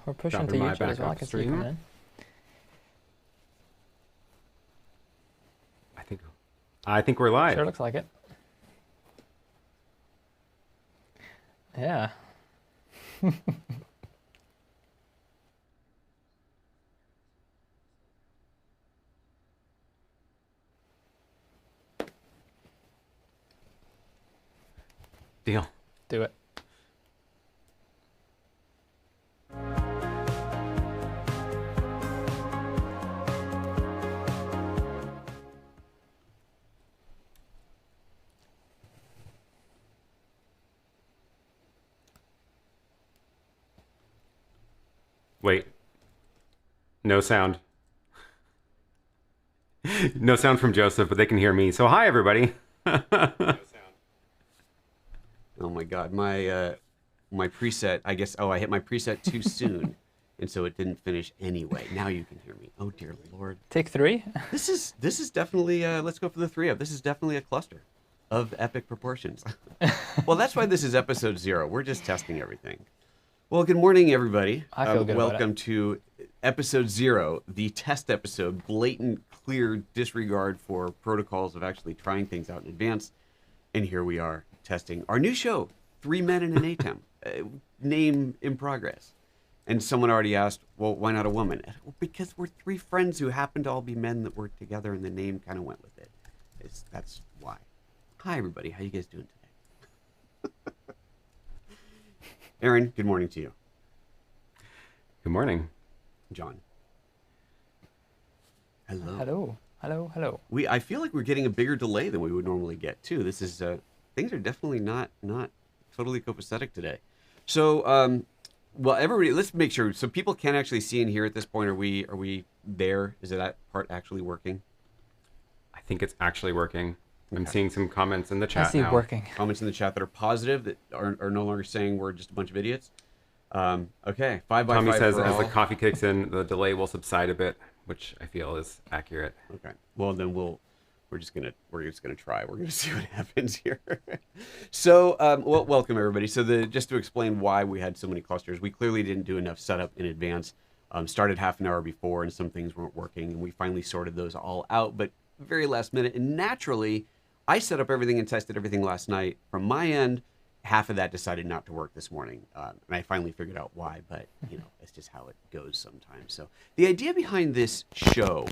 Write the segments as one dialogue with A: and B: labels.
A: we're pushing to
B: Dropping my
A: YouTube as well. I
B: backup
A: can see you
B: stream.
A: coming in.
B: I think we're live.
A: Sure looks like it. Yeah.
B: Deal.
A: Do it.
B: Wait. No sound. No sound from Joseph, but they can hear me. So hi, everybody.
C: Oh my God, my preset. I guess. Oh, I hit my preset too soon, and so it didn't finish anyway. Now you can hear me. Oh dear Lord.
A: Take 3.
C: This is definitely. Let's go for the 3 of. This is definitely a cluster of epic proportions. Well, that's why this is episode 0. We're just testing everything. Well, good morning, everybody.
A: I feel good about it.
C: Welcome to episode 0, the test episode. Blatant, clear disregard for protocols of actually trying things out in advance. And here we are testing our new show, 3 Men and an ATEM, name in progress. And someone already asked, well, why not a woman? Well, because we're 3 friends who happen to all be men that work together, and the name kind of went with it. That's why. Hi, everybody. How you guys doing today? Aaron, good morning to you.
B: Good morning.
C: John. Hello.
A: Hello. Hello. Hello.
C: I feel like we're getting a bigger delay than we would normally get too. This is things are definitely not totally copacetic today. So well, everybody, let's make sure so people can actually see and hear at this point. Are we there? Is that part actually working?
B: I think it's actually working. I'm
C: Okay.
B: seeing some comments in the
A: I
B: chat
A: see
B: now.
A: it working.
C: Comments in the chat that are positive that are no longer saying we're just a bunch of idiots. Okay, 5 by
B: Tommy
C: 5
B: says
C: for
B: as
C: all.
B: the coffee kicks in, the delay will subside a bit, which I feel is accurate.
C: Okay. Well, then we're just gonna try. We're gonna see what happens here. So, well, welcome everybody. So, just to explain why we had so many clusters, we clearly didn't do enough setup in advance. Started half an hour before, and some things weren't working, and we finally sorted those all out. But very last minute, and naturally, I set up everything and tested everything last night. From my end, half of that decided not to work this morning, and I finally figured out why. But you know, it's just how it goes sometimes. So, the idea behind this show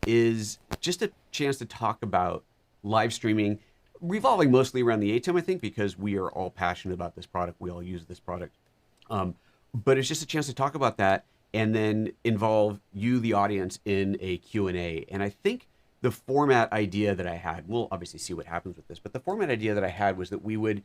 C: is just a chance to talk about live streaming, revolving mostly around the ATEM, I think, because we are all passionate about this product. We all use this product. But it's just a chance to talk about that and then involve you, the audience, in a Q&A. And I think the format idea that I had, we'll obviously see what happens with this, but the format idea that I had was that we would,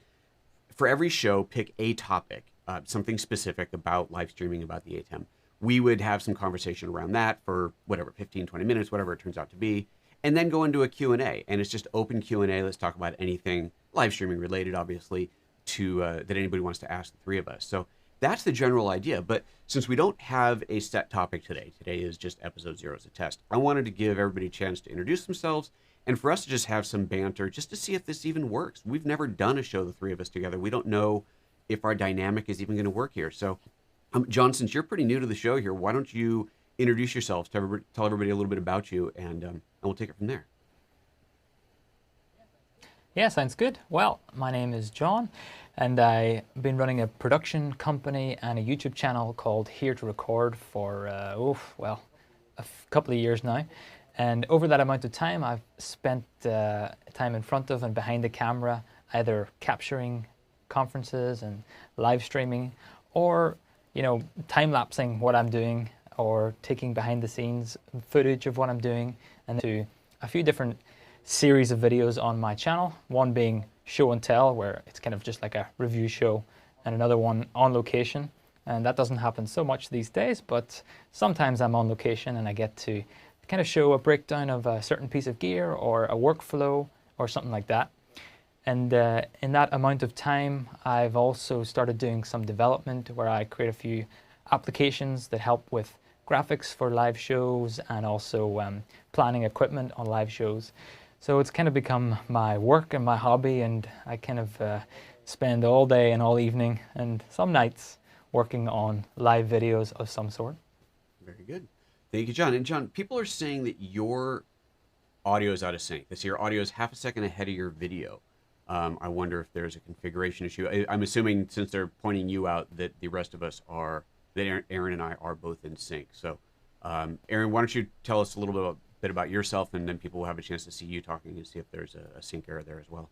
C: for every show, pick a topic, something specific about live streaming, about the ATEM. We would have some conversation around that for whatever, 15, 20 minutes, whatever it turns out to be, and then go into a Q&A. And it's just open Q&A. Let's talk about anything live streaming related, obviously, to that anybody wants to ask the 3 of us. So that's the general idea. But since we don't have a set topic today is just episode 0 as a test, I wanted to give everybody a chance to introduce themselves and for us to just have some banter just to see if this even works. We've never done a show, the 3 of us together. We don't know if our dynamic is even going to work here. So John, since you're pretty new to the show here, why don't you introduce yourself, tell everybody a little bit about you, and we'll take it from there.
A: Yeah, sounds good. Well, my name is John, and I've been running a production company and a YouTube channel called Here to Record for, a couple of years now. And over that amount of time, I've spent time in front of and behind the camera, either capturing conferences and live streaming, or time-lapsing what I'm doing, or taking behind-the-scenes footage of what I'm doing, and to a few different series of videos on my channel, one being show and tell, where it's kind of just like a review show, and another one on location. And that doesn't happen so much these days, but sometimes I'm on location and I get to kind of show a breakdown of a certain piece of gear or a workflow or something like that. And in that amount of time, I've also started doing some development where I create a few applications that help with graphics for live shows and also planning equipment on live shows. So it's kind of become my work and my hobby, and I kind of spend all day and all evening and some nights working on live videos of some sort.
C: Very good. Thank you, John. And John, people are saying that your audio is out of sync. They say your audio is half a second ahead of your video. I wonder if there's a configuration issue. I'm assuming since they're pointing you out that the rest of us are, that Aaron and I are both in sync. So, Aaron, why don't you tell us a little bit about yourself, and then people will have a chance to see you talking and see if there's a sync error there as well.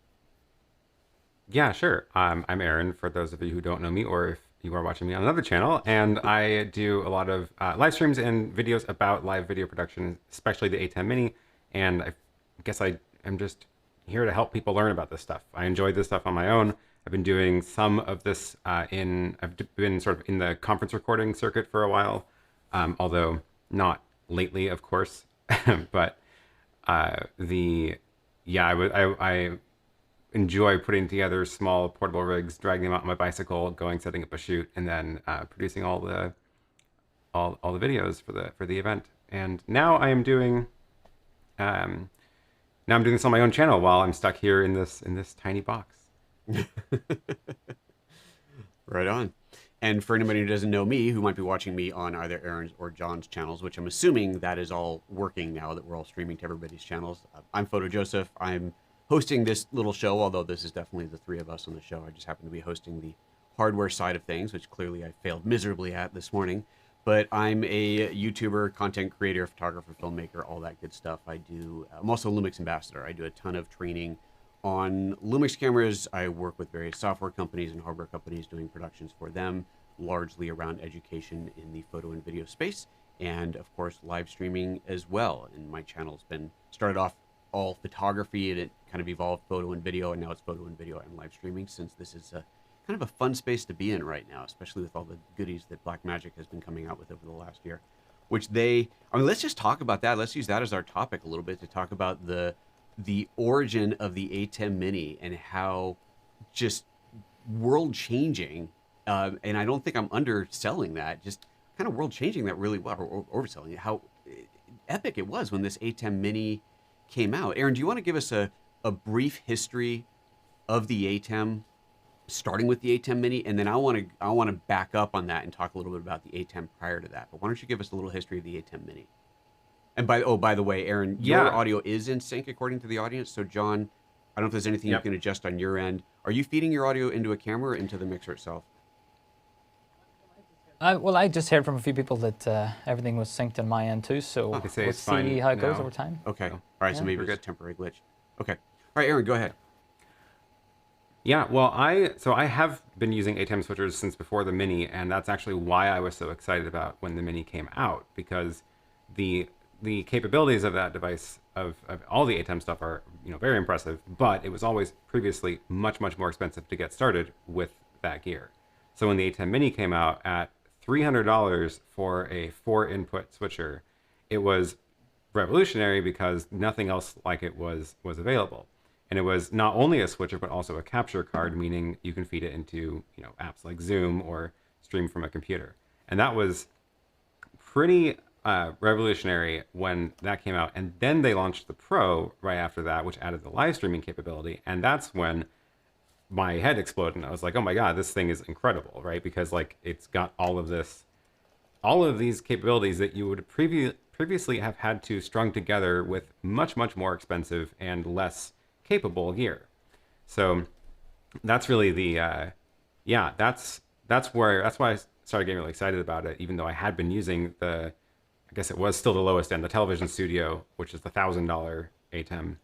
B: Yeah, sure. I'm Aaron, for those of you who don't know me, or if you are watching me on another channel, and I do a lot of live streams and videos about live video production, especially the ATEM Mini, and I guess I am just here to help people learn about this stuff. I enjoy this stuff on my own. I've been doing some of this I've been sort of in the conference recording circuit for a while, although not lately, of course, but I enjoy putting together small portable rigs, dragging them out on my bicycle, setting up a shoot, and then producing all the videos for the event. And now I am doing this on my own channel while I'm stuck here in this tiny box.
C: Right on. And for anybody who doesn't know me, who might be watching me on either Aaron's or John's channels, which I'm assuming that is all working now that we're all streaming to everybody's channels. I'm PhotoJoseph. I'm hosting this little show, although this is definitely the three of us on the show. I just happen to be hosting the hardware side of things, which clearly I failed miserably at this morning. But I'm a YouTuber, content creator, photographer, filmmaker, all that good stuff. I'm also a Lumix ambassador. I do a ton of training on Lumix cameras. I work with various software companies and hardware companies doing productions for them, largely around education in the photo and video space, and of course live streaming as well. And my channel's been started off all photography, and it kind of evolved photo and video, and now it's photo and video and live streaming, since this is kind of a fun space to be in right now, especially with all the goodies that Blackmagic has been coming out with over the last year. Let's just talk about that. Let's use that as our topic a little bit to talk about the origin of the ATEM Mini and how just world-changing, and I don't think I'm underselling that, just kind of world-changing that really well, or overselling it, how epic it was when this ATEM Mini came out. Aaron, do you want to give us a brief history of the ATEM, starting with the ATEM Mini, and then I want to back up on that and talk a little bit about the ATEM prior to that. But why don't you give us a little history of the ATEM Mini? And by the way, Aaron, your audio is in sync according to the audience. So John, I don't know if there's anything you can adjust on your end. Are you feeding your audio into a camera or into the mixer itself?
A: Well, I just heard from a few people that everything was synced on my end too, so we'll see how it goes over time.
C: Okay. All right, so maybe it's a temporary glitch. Okay. All right, Aaron, go ahead.
B: Yeah, well, I have been using ATEM switchers since before the Mini, and that's actually why I was so excited about when the Mini came out, because the capabilities of that device, of all the ATEM stuff, are very impressive, but it was always previously much more expensive to get started with that gear. So when the ATEM Mini came out at $300 for a 4-input switcher, it was revolutionary because nothing else like it was available. And it was not only a switcher, but also a capture card, meaning you can feed it into apps like Zoom or stream from a computer. And that was pretty revolutionary when that came out. And then they launched the Pro right after that, which added the live streaming capability. And that's when my head exploded. And I was like, oh my God, this thing is incredible, right? Because it's got all of these capabilities that you would previously have had to strung together with much more expensive and less capable gear. So that's really that's why I started getting really excited about it, even though I had been using I guess it was still the lowest end, the Television Studio, which is the $1,000 ATEM.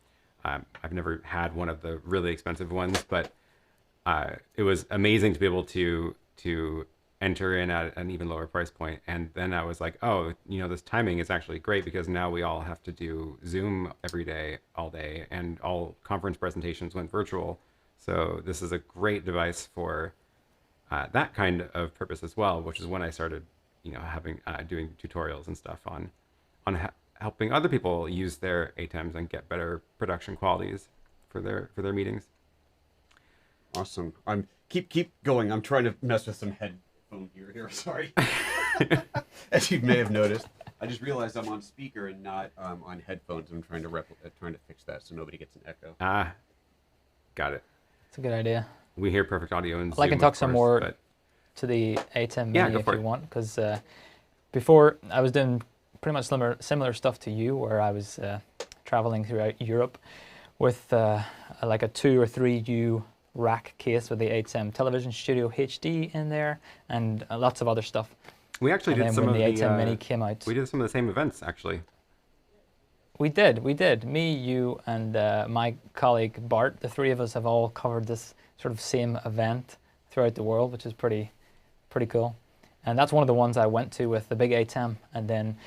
B: I've never had one of the really expensive ones, but it was amazing to be able to enter in at an even lower price point. And then I was like, oh, this timing is actually great, because now we all have to do Zoom every day, all day, and all conference presentations went virtual. So this is a great device for that kind of purpose as well, which is when I started, doing tutorials and stuff on helping other people use their ATEMs and get better production qualities for their meetings.
C: Awesome. Keep going. I'm trying to mess with some headphone gear here. Sorry. As you may have noticed, I just realized I'm on speaker and not on headphones. I'm trying to fix that so nobody gets an echo.
B: Got it.
A: It's a good idea.
B: We hear perfect audio in Zoom.
A: I can talk some more to the ATEM
B: Yeah,
A: Mini
B: go
A: if
B: for
A: you
B: it.
A: want, because before I was doing pretty much similar stuff to you, where I was traveling throughout Europe with like a 2 or 3U rack case with the ATEM Television Studio HD in there, and lots of other stuff.
B: We actually
A: And
B: did
A: then
B: some
A: when
B: of
A: the
B: the
A: ATEM Mini came out,
B: we did some of the same events actually.
A: we did. Me, you, and my colleague Bart, the three of us have all covered this sort of same event throughout the world, which is pretty cool. And that's one of the ones I went to with the big ATEM, and then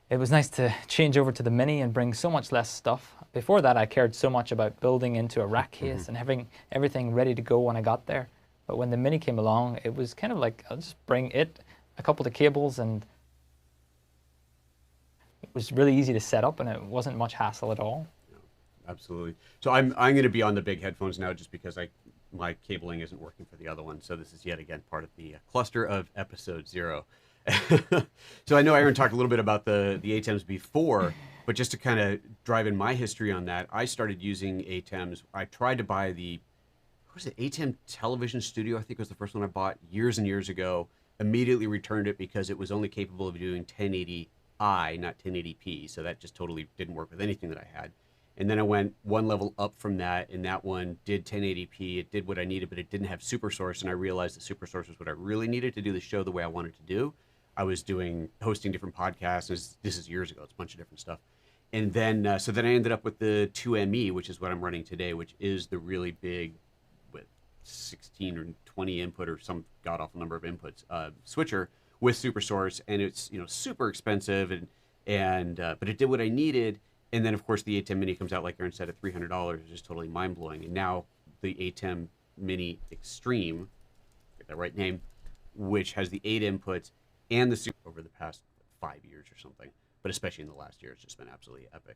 A: it was nice to change over to the Mini and bring so much less stuff. Before that, I cared so much about building into a rack case and having everything ready to go when I got there. But when the Mini came along, it was kind of like, I'll just bring it, a couple of cables, and it was really easy to set up, and it wasn't much hassle at all.
C: Absolutely. So I'm going to be on the big headphones now, just because my cabling isn't working for the other one. So this is yet again part of the cluster of episode 0. So I know Aaron talked a little bit about the ATEMs before, but just to kind of drive in my history on that, I started using ATEMs. I tried to buy what was it, ATEM Television Studio, I think was the first one I bought years and years ago. Immediately returned it because it was only capable of doing 1080i, not 1080p. So that just totally didn't work with anything that I had. And then I went one level up from that, and that one did 1080p. It did what I needed, but it didn't have SuperSource, and I realized that SuperSource was what I really needed to do the show the way I wanted to do. I was hosting different podcasts. This is years ago. It's a bunch of different stuff. And then, so then I ended up with the 2ME, which is what I'm running today, which is the really big, with 16 or 20 input or some god-awful number of inputs, switcher with SuperSource, and it's super expensive, and but it did what I needed. And then, of course, the ATEM Mini comes out, like Aaron said, at $300. It's just totally mind-blowing. And now the ATEM Mini Extreme, get that right name, which has the 8 inputs and the super over the past 5 years or something. But especially in the last year, it's just been absolutely epic.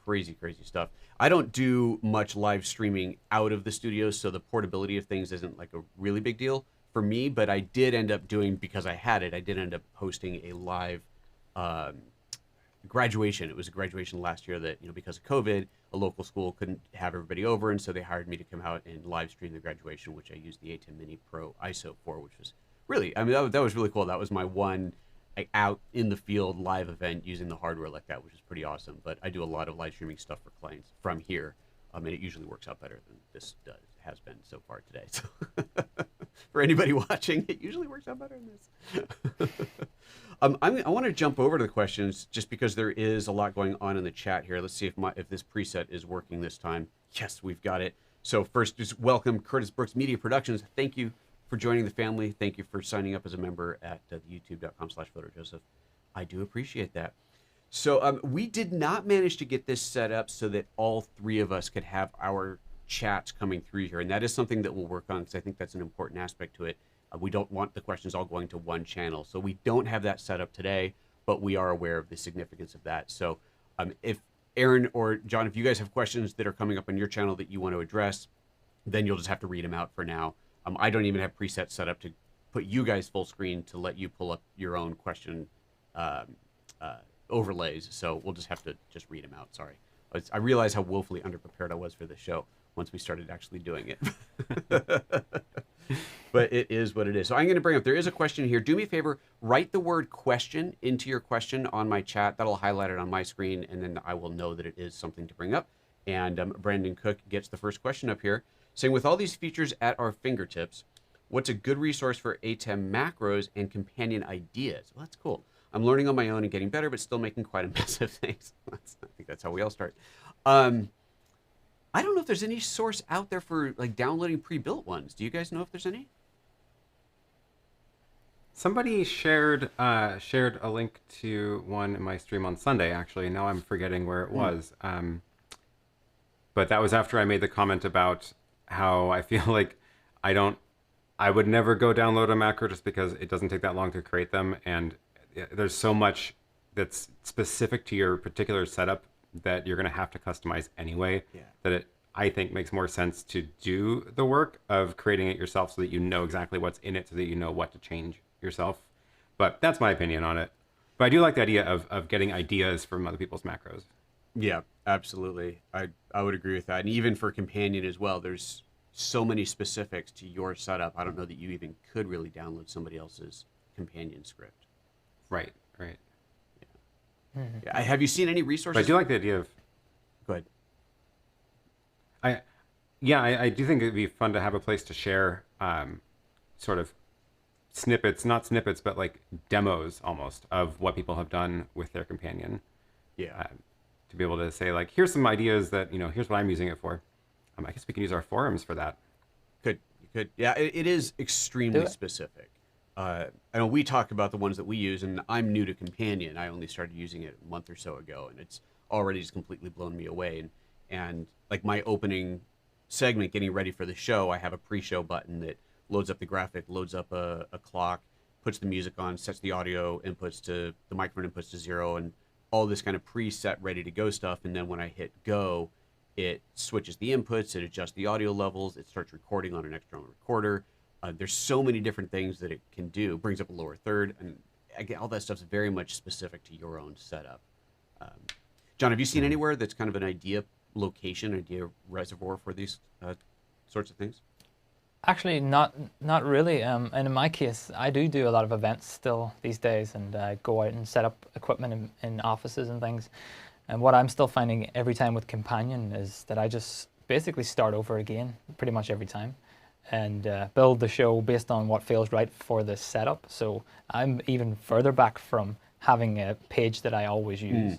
C: Crazy stuff. I don't do much live streaming out of the studio, so the portability of things isn't like a really big deal for me. But I did end up doing, because I had it, I did end up hosting a live graduation. It was a graduation last year that, because of COVID, a local school couldn't have everybody over, and so they hired me to come out and live stream the graduation, which I used the ATEM Mini Pro ISO for, which was really, that was really cool. That was my one out in the field live event using the hardware like that, which is pretty awesome. But I do a lot of live streaming stuff for clients from here, and it usually works out better than this has been so far today. So for anybody watching, it usually works out better than this. I want to jump over to the questions just because there is a lot going on in the chat here. Let's see if this preset is working this time. Yes, we've got it. So first, just welcome Curtis Brooks Media Productions. Thank you for joining the family. Thank you for signing up as a member at youtube.com/PhotoJoseph. I do appreciate that. So we did not manage to get this set up so that all three of us could have our chats coming through here. And that is something that we'll work on, because I think that's an important aspect to it. We don't want the questions all going to one channel. So we don't have that set up today, but we are aware of the significance of that. So if Aaron or John, if you guys have questions that are coming up on your channel that you want to address, then you'll just have to read them out for now. I don't even have presets set up to put you guys full screen to let you pull up your own question overlays. So we'll just have to read them out. Sorry. I realize how woefully underprepared I was for this show once we started actually doing it. But it is what it is. So I'm going to bring up, there is a question here. Do me a favor, write the word question into your question on my chat. That'll highlight it on my screen, and then I will know that it is something to bring up. And Brandon Cook gets the first question up here, saying, with all these features at our fingertips, what's a good resource for ATEM macros and companion ideas? Well, that's cool. I'm learning on my own and getting better, but still making quite a mess of things. I think that's how we all start. I don't know if there's any source out there for like downloading pre-built ones. Do you guys know if there's any?
B: Somebody shared a link to one in my stream on Sunday, actually. Now I'm forgetting where it was. But that was after I made the comment about how I feel like I would never go download a macro just because it doesn't take that long to create them. And there's so much that's specific to your particular setup that you're going to have to customize anyway, that it, I think, makes more sense to do the work of creating it yourself so that you know exactly what's in it, so that you know what to change yourself. But that's my opinion on it. But I do like the idea of getting ideas from other people's macros.
C: Yeah, absolutely. I would agree with that. And even for companion as well, so many specifics to your setup. I don't know that you even could really download somebody else's companion script.
B: Right. Right.
C: Yeah. Have you seen any
B: But
C: resources?
B: I do like the idea of.
C: Go ahead.
B: I do think it'd be fun to have a place to share sort of snippets, not snippets, but like demos almost of what people have done with their companion.
C: Yeah.
B: To be able to say like, here's some ideas that, here's what I'm using it for. I guess we can use our forums for that.
C: You could. Yeah, it is extremely specific. I know we talk about the ones that we use, and I'm new to Companion. I only started using it a month or so ago, and it's already just completely blown me away. And like my opening segment, getting ready for the show, I have a pre-show button that loads up the graphic, loads up a clock, puts the music on, sets the audio inputs to the microphone inputs to 0, and all this kind of preset ready to go stuff. And then when I hit go, it switches the inputs, it adjusts the audio levels, it starts recording on an external recorder. There's so many different things that it can do. Brings up a lower third, and again, all that stuff's very much specific to your own setup. John, have you seen anywhere that's kind of an idea location, idea reservoir for these sorts of things?
A: Actually, not really. And in my case, I do a lot of events still these days, and go out and set up equipment in offices and things. And what I'm still finding every time with Companion is that I just basically start over again pretty much every time, and build the show based on what feels right for the setup. So I'm even further back from having a page that I always use.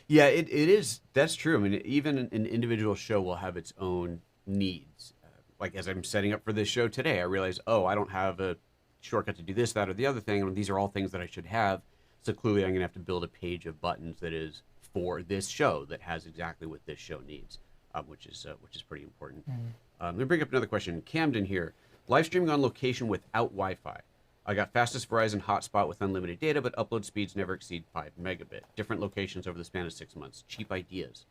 C: Yeah, it is. That's true. I mean, even an individual show will have its own needs. Like as I'm setting up for this show today, I realized, oh, I don't have a shortcut to do this, that, or the other thing. And these are all things that I should have. So clearly I'm going to have to build a page of buttons that is for this show that has exactly what this show needs, which is pretty important. Let me bring up another question. Camden here. Live streaming on location without Wi-Fi. I got fastest Verizon hotspot with unlimited data, but upload speeds never exceed 5 megabit. Different locations over the span of 6 months. Cheap ideas.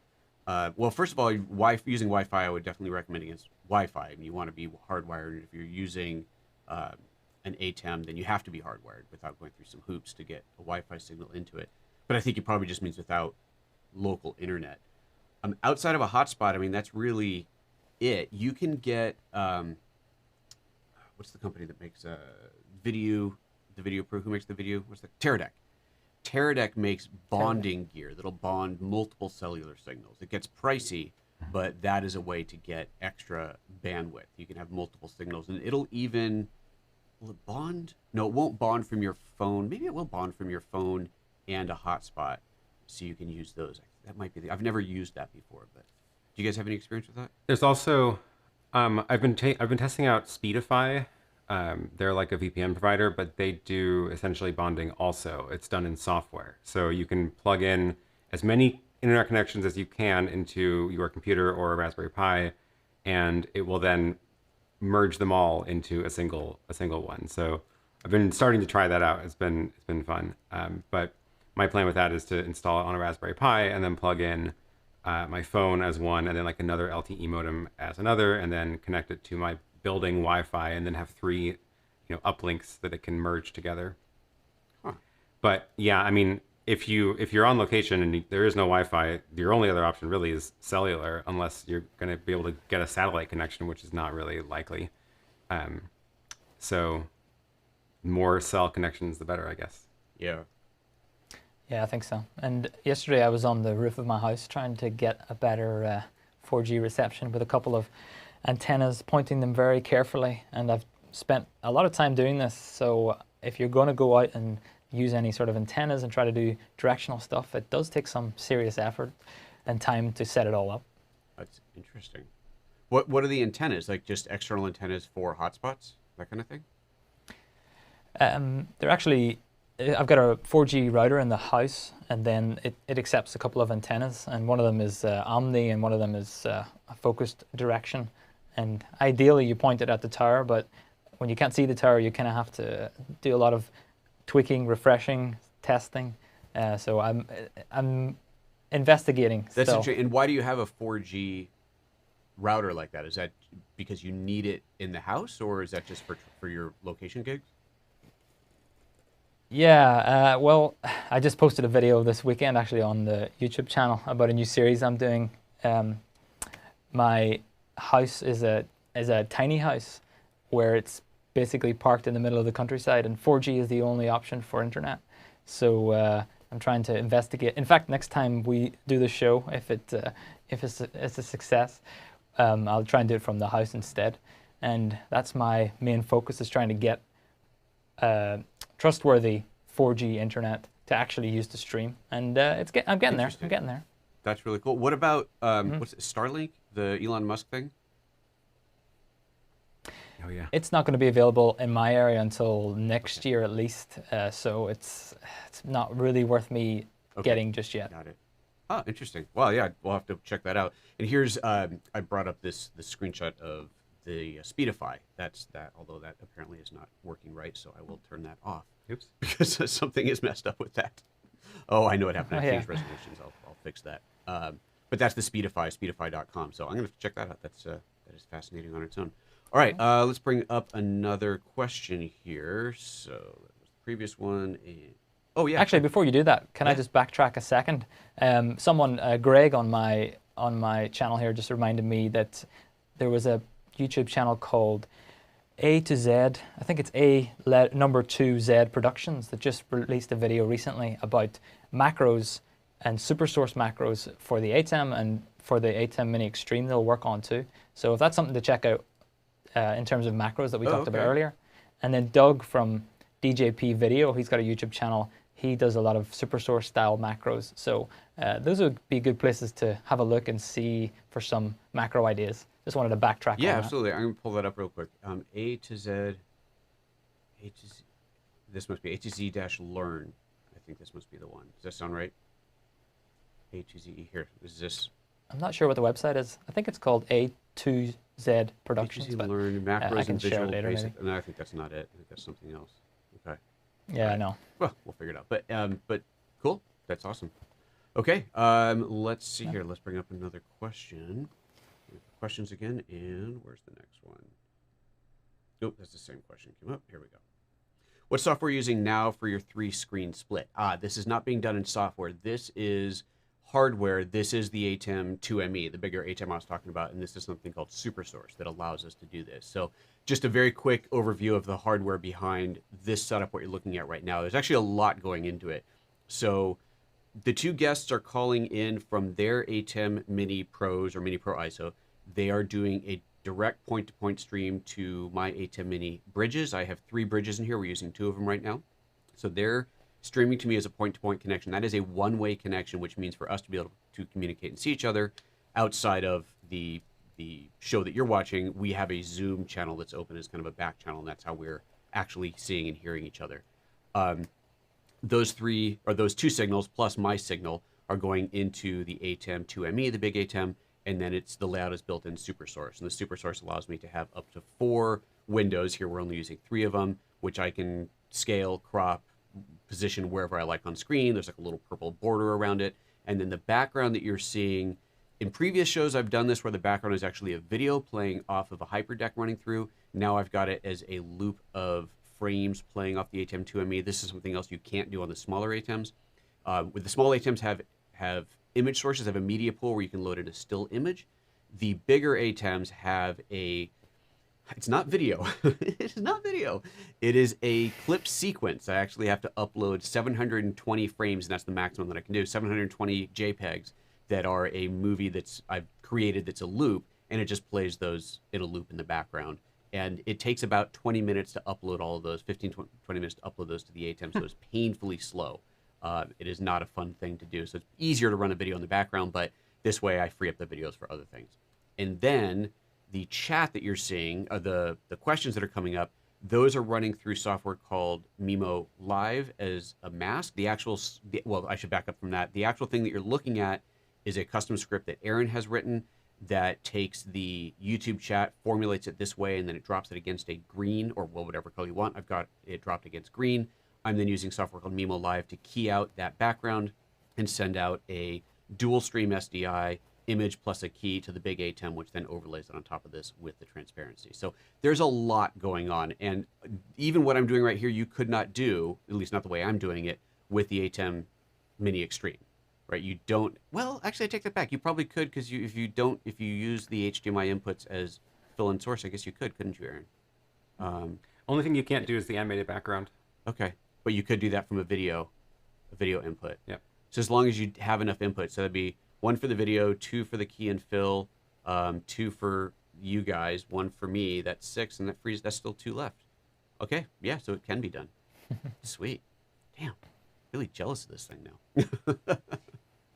C: Well, first of all, using Wi-Fi, I would definitely recommend against Wi-Fi. I mean, you want to be hardwired. If you're using an ATEM, then you have to be hardwired without going through some hoops to get a Wi-Fi signal into it. But I think it probably just means without local internet. Outside of a hotspot, I mean, that's really it. You can get, what's the company that makes the Video Pro? Who makes the video? What's the Teradek? Teradek makes bonding gear that'll bond multiple cellular signals. It gets pricey, but that is a way to get extra bandwidth. You can have multiple signals, and it'll even, will it bond? No, it won't bond from your phone. Maybe it will bond from your phone and a hotspot, so you can use those. That might be I've never used that before, but do you guys have any experience with that?
B: There's also, I've been testing out Speedify. They're like a VPN provider, but they do essentially bonding also. It's done in software. So you can plug in as many internet connections as you can into your computer or a Raspberry Pi, and it will then merge them all into a single one. So I've been starting to try that out. It's been fun. But my plan with that is to install it on a Raspberry Pi and then plug in my phone as one, and then like another LTE modem as another, and then connect it to my building Wi-Fi, and then have 3 uplinks that it can merge together. But yeah, I mean, if you're on location and there is no Wi-Fi, your only other option really is cellular, unless you're going to be able to get a satellite connection, which is not really likely. So more cell connections, the better, I guess.
C: Yeah.
A: Yeah, I think so. And yesterday I was on the roof of my house trying to get a better 4G reception with a couple of antennas, pointing them very carefully, and I've spent a lot of time doing this. So if you're going to go out and use any sort of antennas and try to do directional stuff, it does take some serious effort and time to set it all up.
C: That's interesting. What are the antennas? Like just external antennas for hotspots, that kind of thing?
A: They're actually, I've got a 4G router in the house, and then it accepts a couple of antennas, and one of them is omni, and one of them is a focused direction. And ideally you point it at the tower, but when you can't see the tower, you kind of have to do a lot of tweaking, refreshing, testing. So I'm investigating.
C: That's
A: still.
C: interesting. And why do you have a 4G router like that? Is that because you need it in the house, or is that just for your location gigs?
A: Yeah, well, I just posted a video this weekend actually on the YouTube channel about a new series I'm doing. My house is a is a tiny house where it's basically parked in the middle of the countryside, and 4G is the only option for internet. So I'm trying to investigate. In fact, next time we do the show, if it's a success, I'll try and do it from the house instead. And that's my main focus, is trying to get trustworthy 4G internet to actually use to stream. And I'm getting there. I'm getting there.
C: That's really cool. What about what's it, Starlink, the Elon Musk thing?
B: Oh yeah.
A: It's not going to be available in my area until next year at least. So it's not really worth me getting just yet.
C: Got it. Oh, interesting. Well, yeah, we'll have to check that out. And here's I brought up this screenshot of the Speedify. That's that. Although that apparently is not working right, so I will turn that off.
B: Oops.
C: Because something is messed up with that. Oh, I know what happened. I changed
A: yeah.
C: resolutions. I'll fix that. But that's the Speedify, speedify.com. So I'm going to check that out. That is fascinating on its own. All right, let's bring up another question here. So that was the previous one. And... Oh, yeah.
A: Actually, before you do that, can I just backtrack a second? Someone, Greg, on my channel here just reminded me that there was a YouTube channel called A to Z. I think it's number 2 Z Productions that just released a video recently about macros and SuperSource macros for the ATEM and for the ATEM Mini Extreme they'll work on too. So if that's something to check out in terms of macros that we talked about earlier. And then Doug from DJP Video, he's got a YouTube channel. He does a lot of SuperSource style macros. So those would be good places to have a look and see for some macro ideas. Just wanted to backtrack on that.
C: Yeah, absolutely. I'm going to pull that up real quick. A to Z, this must be A to Z dash learn. I think this must be the one. Does that sound right? A to Z, here, is this?
A: I'm not sure what the website is. I think it's called A2Z Productions.
C: A to Z
A: but
C: learn, macros
A: I can
C: and
A: share
C: visual
A: it later,
C: basic.
A: maybe.
C: No, I think that's not it. I think that's something else. Okay.
A: Yeah,
C: Right.
A: I know.
C: Well, we'll figure it out. But cool. That's awesome. Okay. Let's see here. Let's bring up another question. Questions again, and where's the next one? Nope, that's the same question. Came up. Here we go. What software are you using now for your 3-screen split? This is not being done in software. This is hardware. This is the ATEM 2ME, the bigger ATEM I was talking about, and this is something called SuperSource that allows us to do this. So just a very quick overview of the hardware behind this setup, what you're looking at right now. There's actually a lot going into it. So the two guests are calling in from their ATEM Mini Pros or Mini Pro ISO. They are doing a direct point-to-point stream to my ATEM Mini bridges. I have 3 bridges in here. We're using 2 of them right now. So they're streaming to me as a point-to-point connection. That is a one-way connection, which means for us to be able to communicate and see each other outside of the show that you're watching, we have a Zoom channel that's open as kind of a back channel, and that's how we're actually seeing and hearing each other. Those 2 signals plus my signal are going into the ATEM 2ME, the big ATEM, and then the layout is built in SuperSource. And the SuperSource allows me to have up to 4 windows. Here we're only using 3 of them, which I can scale, crop, position wherever I like on screen. There's like a little purple border around it. And then the background that you're seeing, in previous shows I've done this where the background is actually a video playing off of a hyperdeck running through. Now I've got it as a loop of frames playing off the ATEM 2ME. This is something else you can't do on the smaller ATEMs. With the small ATEMs have image sources, have a media pool where you can load in a still image. The bigger ATEMs have it's not video. It's not video. It is a clip sequence. I actually have to upload 720 frames, and that's the maximum that I can do. 720 JPEGs that are a movie I've created that's a loop, and it just plays those in a loop in the background. And it takes about 20 minutes to upload all of those, 15, 20 minutes to upload those to the ATEM, so it's painfully slow. It is not a fun thing to do. So it's easier to run a video in the background, but this way I free up the videos for other things. And then the chat that you're seeing, the questions that are coming up, those are running through software called Mimo Live as a mask. Well, I should back up from that. The actual thing that you're looking at is a custom script that Aaron has written that takes the YouTube chat, formulates it this way, and then it drops it against a green or whatever color you want. I've got it dropped against green. I'm then using software called Mimo Live to key out that background and send out a dual stream SDI image plus a key to the big ATEM, which then overlays it on top of this with the transparency. So there's a lot going on. And even what I'm doing right here, you could not do, at least not the way I'm doing it, with the ATEM Mini Extreme, right? You don't, well, actually I take that back. You probably could, because if you use the HDMI inputs as fill in source, I guess you could, couldn't you, Aaron?
B: Only thing you can't do is the animated background.
C: Okay, but you could do that from a video input.
B: Yeah.
C: So as long as you have enough input, so that'd be 1 for the video, 2 for the key and fill, 2 for you guys, 1 for me. That's 6, and that's still 2 left. Okay, yeah, so it can be done. Sweet. Damn, really jealous of this thing now.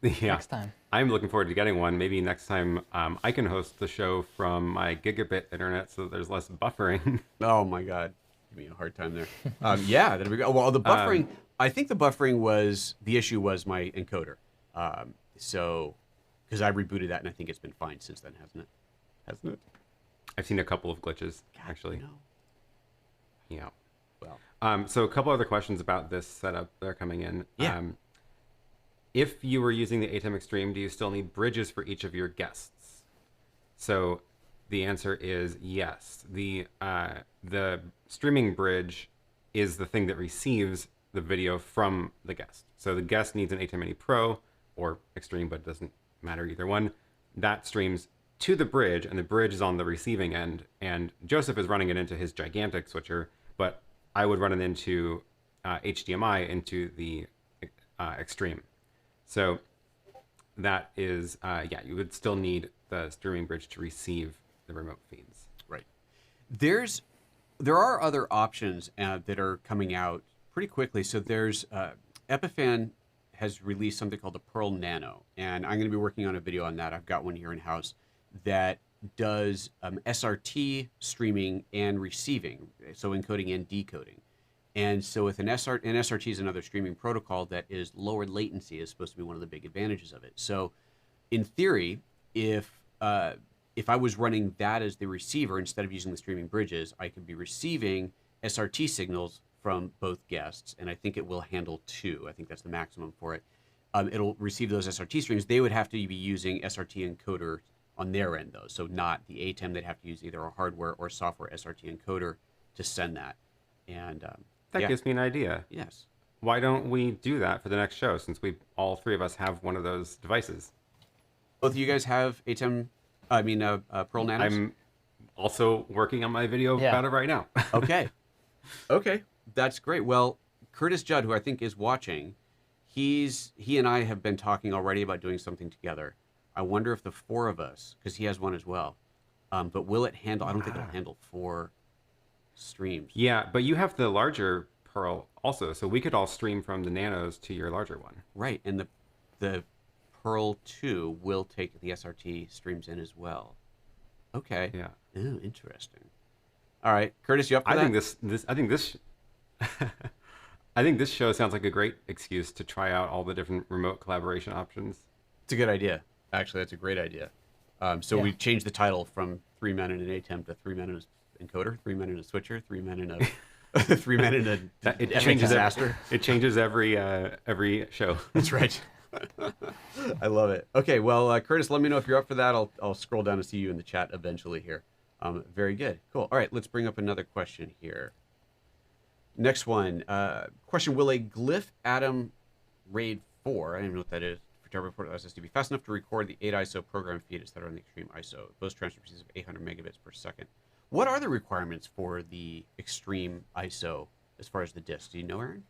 B: Yeah.
A: Next time.
B: I'm looking forward to getting one. Maybe next time I can host the show from my gigabit internet so that there's less buffering.
C: Oh my God, give me a hard time there. Yeah, that'd be good. Well, the buffering, I think the buffering the issue was my encoder. So, because I rebooted that and I think it's been fine since then, hasn't it? Hasn't it?
B: I've seen a couple of glitches, actually.
C: No.
B: Yeah.
C: Well.
B: So a couple other questions about this setup that are coming in.
C: Yeah.
B: If you were using the ATEM Extreme, do you still need bridges for each of your guests? So the answer is yes. The streaming bridge is the thing that receives the video from the guest. So the guest needs an ATEM Mini Pro or Extreme, but it doesn't matter either one. That streams to the bridge, and the bridge is on the receiving end. And Joseph is running it into his gigantic switcher, but I would run it into HDMI into the Extreme. So that is, you would still need the streaming bridge to receive the remote feeds.
C: Right. There are other options that are coming out pretty quickly. So there's Epiphan has released something called the Preroll Nano, and I'm going to be working on a video on that. I've got one here in house that does SRT streaming and receiving, so encoding and decoding. And so with an SRT is another streaming protocol that is lower latency, is supposed to be one of the big advantages of it. So in theory, if I was running that as the receiver instead of using the streaming bridges, I could be receiving SRT signals from both guests, and I think it will handle 2. I think that's the maximum for it. It'll receive those SRT streams. They would have to be using SRT encoder on their end, though, so not the ATEM. They'd have to use either a hardware or software SRT encoder to send that. And
B: that gives me an idea.
C: Yes.
B: Why don't we do that for the next show, since all 3 of us have one of those devices?
C: Both of you guys have ATEM, Preroll Nanos?
B: I'm also working on my video about it right now.
C: Okay. Okay. That's great. Well, Curtis Judd, who I think is watching, he and I have been talking already about doing something together. I wonder if the 4 of us, because he has one as well, but will it handle, I don't think it'll handle 4 streams.
B: Yeah, but you have the larger Preroll also, so we could all stream from the Nanos to your larger one.
C: Right, and the Preroll 2 will take the SRT streams in as well. Okay.
B: Yeah.
C: Oh, interesting. All right, Curtis, you up for that?
B: I think this show sounds like a great excuse to try out all the different remote collaboration options.
C: It's a good idea. Actually, that's a great idea. We changed the title from 3 Men in an ATEM to 3 Men in a encoder, 3 Men in a switcher, 3 Men in a 3 Men in a
B: it changes
C: disaster.
B: It changes every show.
C: That's right. I love it. Okay, well, Curtis, let me know if you're up for that. I'll scroll down to see you in the chat eventually here. Very good. Cool. All right, let's bring up another question here. Next one. Question: will a Glyph Atom RAID 4, I don't even know what that is, for Java Report SSD be fast enough to record the 8 ISO program feed instead of on the Extreme ISO? Those transfer speeds of 800 megabits per second. What are the requirements for the Extreme ISO as far as the disk? Do you know, Aaron?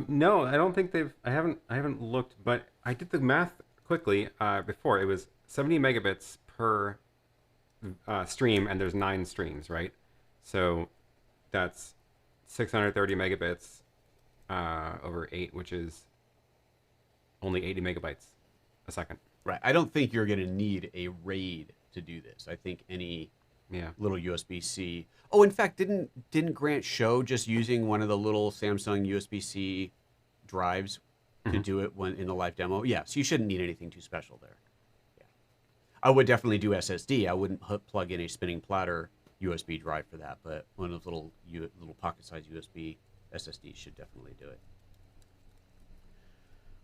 B: No, I don't think I haven't looked, but I did the math quickly before. It was 70 megabits per stream, and there's 9 streams, right? So that's 630 megabits over 8, which is only 80 megabytes a second.
C: Right. I don't think you're going to need a RAID to do this. I think any little USB-C. Oh, in fact, didn't Grant show just using one of the little Samsung USB-C drives to do it in the live demo? Yeah, so you shouldn't need anything too special there. Yeah. I would definitely do SSD. I wouldn't plug in a spinning platter USB drive for that, but one of those little pocket-sized USB SSDs should definitely do it.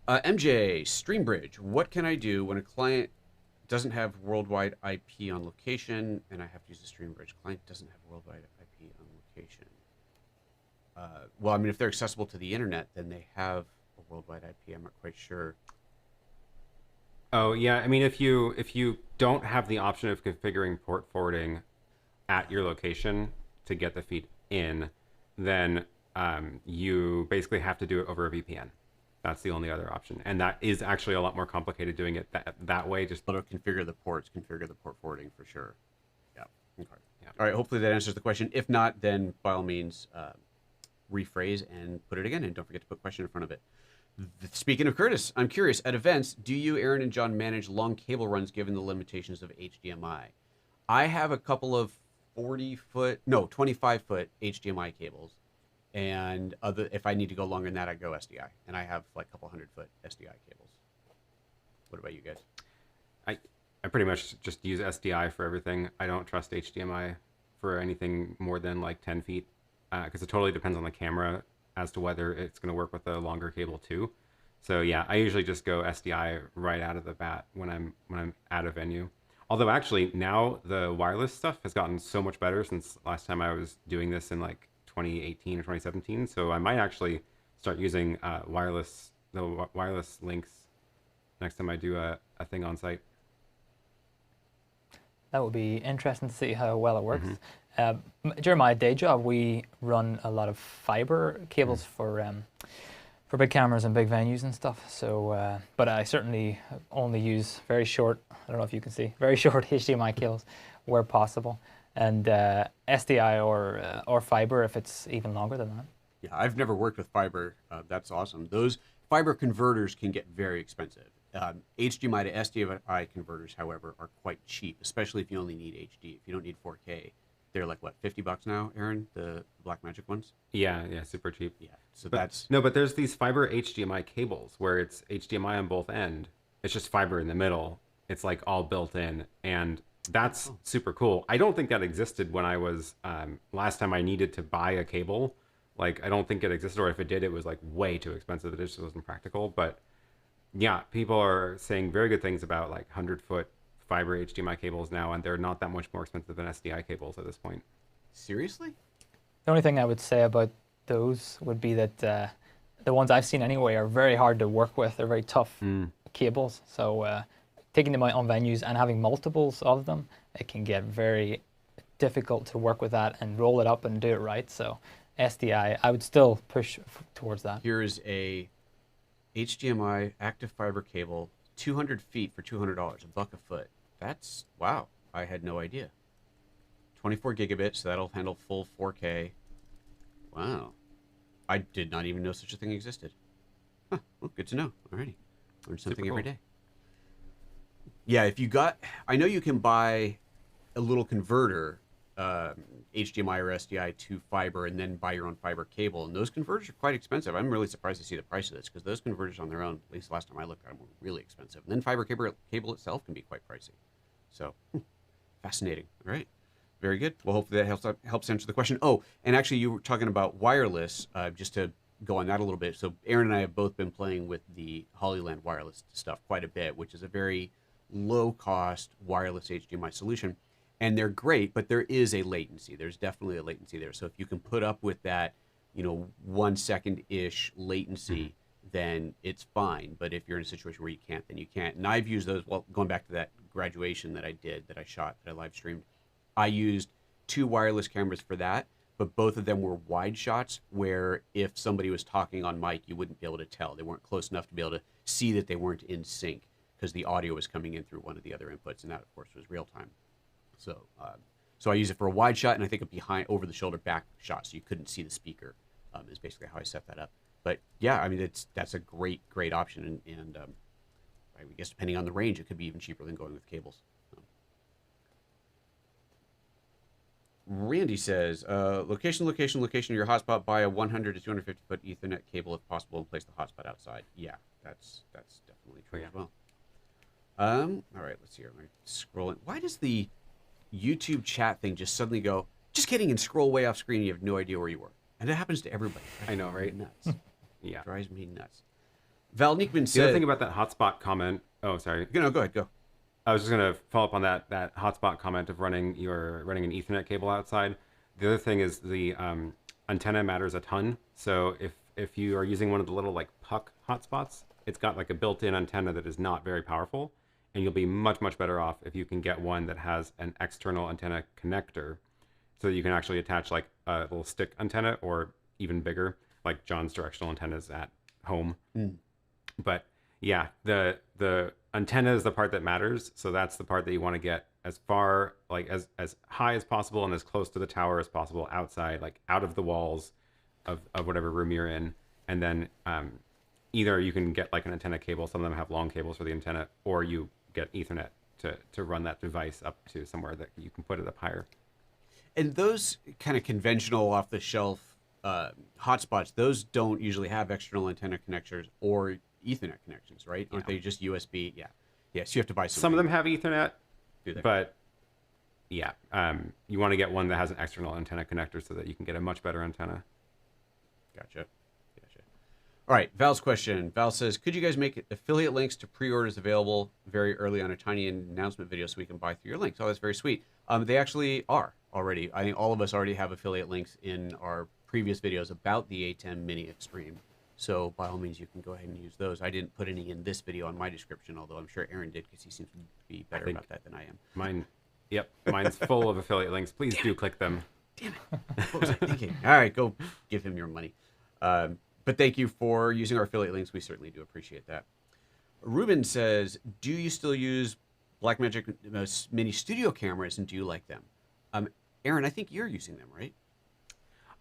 C: MJ, StreamBridge. What can I do when a client doesn't have worldwide IP on location and I have to use the StreamBridge? Client doesn't have worldwide IP on location. Well, I mean, if they're accessible to the internet, then they have a worldwide IP. I'm not quite sure.
B: Oh yeah, I mean if you don't have the option of configuring port forwarding at your location to get the feed in, then you basically have to do it over a VPN. That's the only other option, and that is actually a lot more complicated doing it that way. Just
C: But configure the ports, configure the port forwarding for sure. Yeah. Okay.
B: Yeah.
C: All right. Hopefully that answers the question. If not, then by all means, rephrase and put it again, and don't forget to put question in front of it. Speaking of Curtis, I'm curious. At events, do you, Aaron, and John manage long cable runs given the limitations of HDMI? I have a couple of 25-foot HDMI cables, and if I need to go longer than that, I go SDI, and I have like a couple 100-foot SDI cables. What about you guys?
B: I pretty much just use SDI for everything. I don't trust HDMI for anything more than like 10 feet because it totally depends on the camera as to whether it's going to work with a longer cable too. So yeah, I usually just go SDI right out of the bat when I'm at a venue. Although actually now the wireless stuff has gotten so much better since last time I was doing this in like 2018 or 2017. So I might actually start using wireless links next time I do a thing on site.
A: That would be interesting to see how well it works. During my day job, we run a lot of fiber cables for big cameras and big venues and stuff. So, but I certainly only use very short. I don't know if you can see very short HDMI cables where possible, and SDI or fiber if it's even longer than that.
C: Yeah, I've never worked with fiber. That's awesome. Those fiber converters can get very expensive. HDMI to SDI converters, however, are quite cheap, especially if you only need HD. If you don't need 4K, they're like what, $50 now, Aaron? The Blackmagic ones?
B: Yeah, super cheap.
C: Yeah. So that's
B: no, but there's these fiber HDMI cables where it's HDMI on both end. It's just fiber in the middle. It's like all built in, and that's super cool. I don't think that existed when I was last time I needed to buy a cable. Like I don't think it existed, or if it did, it was like way too expensive. It just wasn't practical. But yeah, people are saying very good things about like 100-foot fiber HDMI cables now, and they're not that much more expensive than SDI cables at this point.
C: seriously?
A: The only thing I would say about those would be that the ones I've seen anyway are very hard to work with. They're very tough cables. So taking them out on venues and having multiples of them, it can get very difficult to work with that and roll it up and do it right. So SDI, I would still push towards that.
C: Here is a HDMI active fiber cable, 200 feet for $200, $1 a foot. That's, wow, I had no idea. 24 gigabits, so that'll handle full 4K. Wow. I did not even know such a thing existed. Huh, well, good to know. Alrighty. Learn something
B: Super
C: every
B: cool.
C: day. Yeah, if you got, I know you can buy a little converter, HDMI or SDI to fiber, and then buy your own fiber cable. And those converters are quite expensive. I'm really surprised to see the price of this, because those converters on their own, at least last time I looked at them, were really expensive. And then fiber cable itself can be quite pricey. So, fascinating. All right. Very good. Well, hopefully that helps answer the question. Oh, and actually you were talking about wireless, just to go on that a little bit. So Aaron and I have both been playing with the Hollyland wireless stuff quite a bit, which is a very low-cost wireless HDMI solution. And they're great, but there is a latency. There's definitely a latency there. So if you can put up with that, 1 second-ish latency, then it's fine. But if you're in a situation where you can't, then you can't. And I've used those, well, going back to that graduation that I did, that I shot, that I live streamed, I used 2 wireless cameras for that, but both of them were wide shots where if somebody was talking on mic, you wouldn't be able to tell. They weren't close enough to be able to see that they weren't in sync because the audio was coming in through one of the other inputs, and that, of course, was real time. So I use it for a wide shot, and I think a behind, over-the-shoulder back shot, so you couldn't see the speaker, is basically how I set that up. But yeah, I mean, that's a great option, and I guess depending on the range, it could be even cheaper than going with cables. Randy says, location of your hotspot, buy a 100 to 250 foot Ethernet cable if possible and place the hotspot outside. Yeah, that's definitely true as well. All right, let's see here. I'm scrolling. Why does the YouTube chat thing just suddenly go, just kidding, and scroll way off screen and you have no idea where you were? And that happens to everybody.
B: I know, right?
C: Nuts.
B: Yeah.
C: Drives me nuts. Val Nickman
B: The other
C: said...
B: thing about that hotspot comment, oh, sorry.
C: No, go ahead, go.
B: I was just going to follow up on that hotspot comment of running an Ethernet cable outside. The other thing is the antenna matters a ton. So if you are using one of the little like puck hotspots, it's got like a built-in antenna that is not very powerful. And you'll be much, much better off if you can get one that has an external antenna connector, so that you can actually attach like a little stick antenna, or even bigger, like John's directional antennas at home. But yeah, the antenna is the part that matters. So that's the part that you want to get as far, like as high as possible and as close to the tower as possible, outside, like out of the walls of whatever room you're in. And then either you can get like an antenna cable, some of them have long cables for the antenna, or you get Ethernet to run that device up to somewhere that you can put it up higher.
C: And those kind of conventional off-the-shelf hotspots, those don't usually have external antenna connectors or Ethernet connections, right? Aren't they just USB? Yeah. Yes, you have to buy something.
B: Some of them have Ethernet,
C: Do they?
B: but yeah, you want to get one that has an external antenna connector so that you can get a much better antenna.
C: Gotcha. All right, Val's question. Val says, could you guys make affiliate links to pre-orders available very early on a tiny announcement video so we can buy through your links? Oh, that's very sweet. They actually are already. I think all of us already have affiliate links in our previous videos about the ATEM Mini Extreme. So by all means, you can go ahead and use those. I didn't put any in this video on my description, although I'm sure Aaron did, because he seems to be better about that than I am.
B: Mine's full of affiliate links. Please do click them.
C: Damn it. What was I thinking? All right, go give him your money. But thank you for using our affiliate links. We certainly do appreciate that. Ruben says, do you still use Blackmagic Mini Studio cameras, and do you like them? Aaron, I think you're using them, right?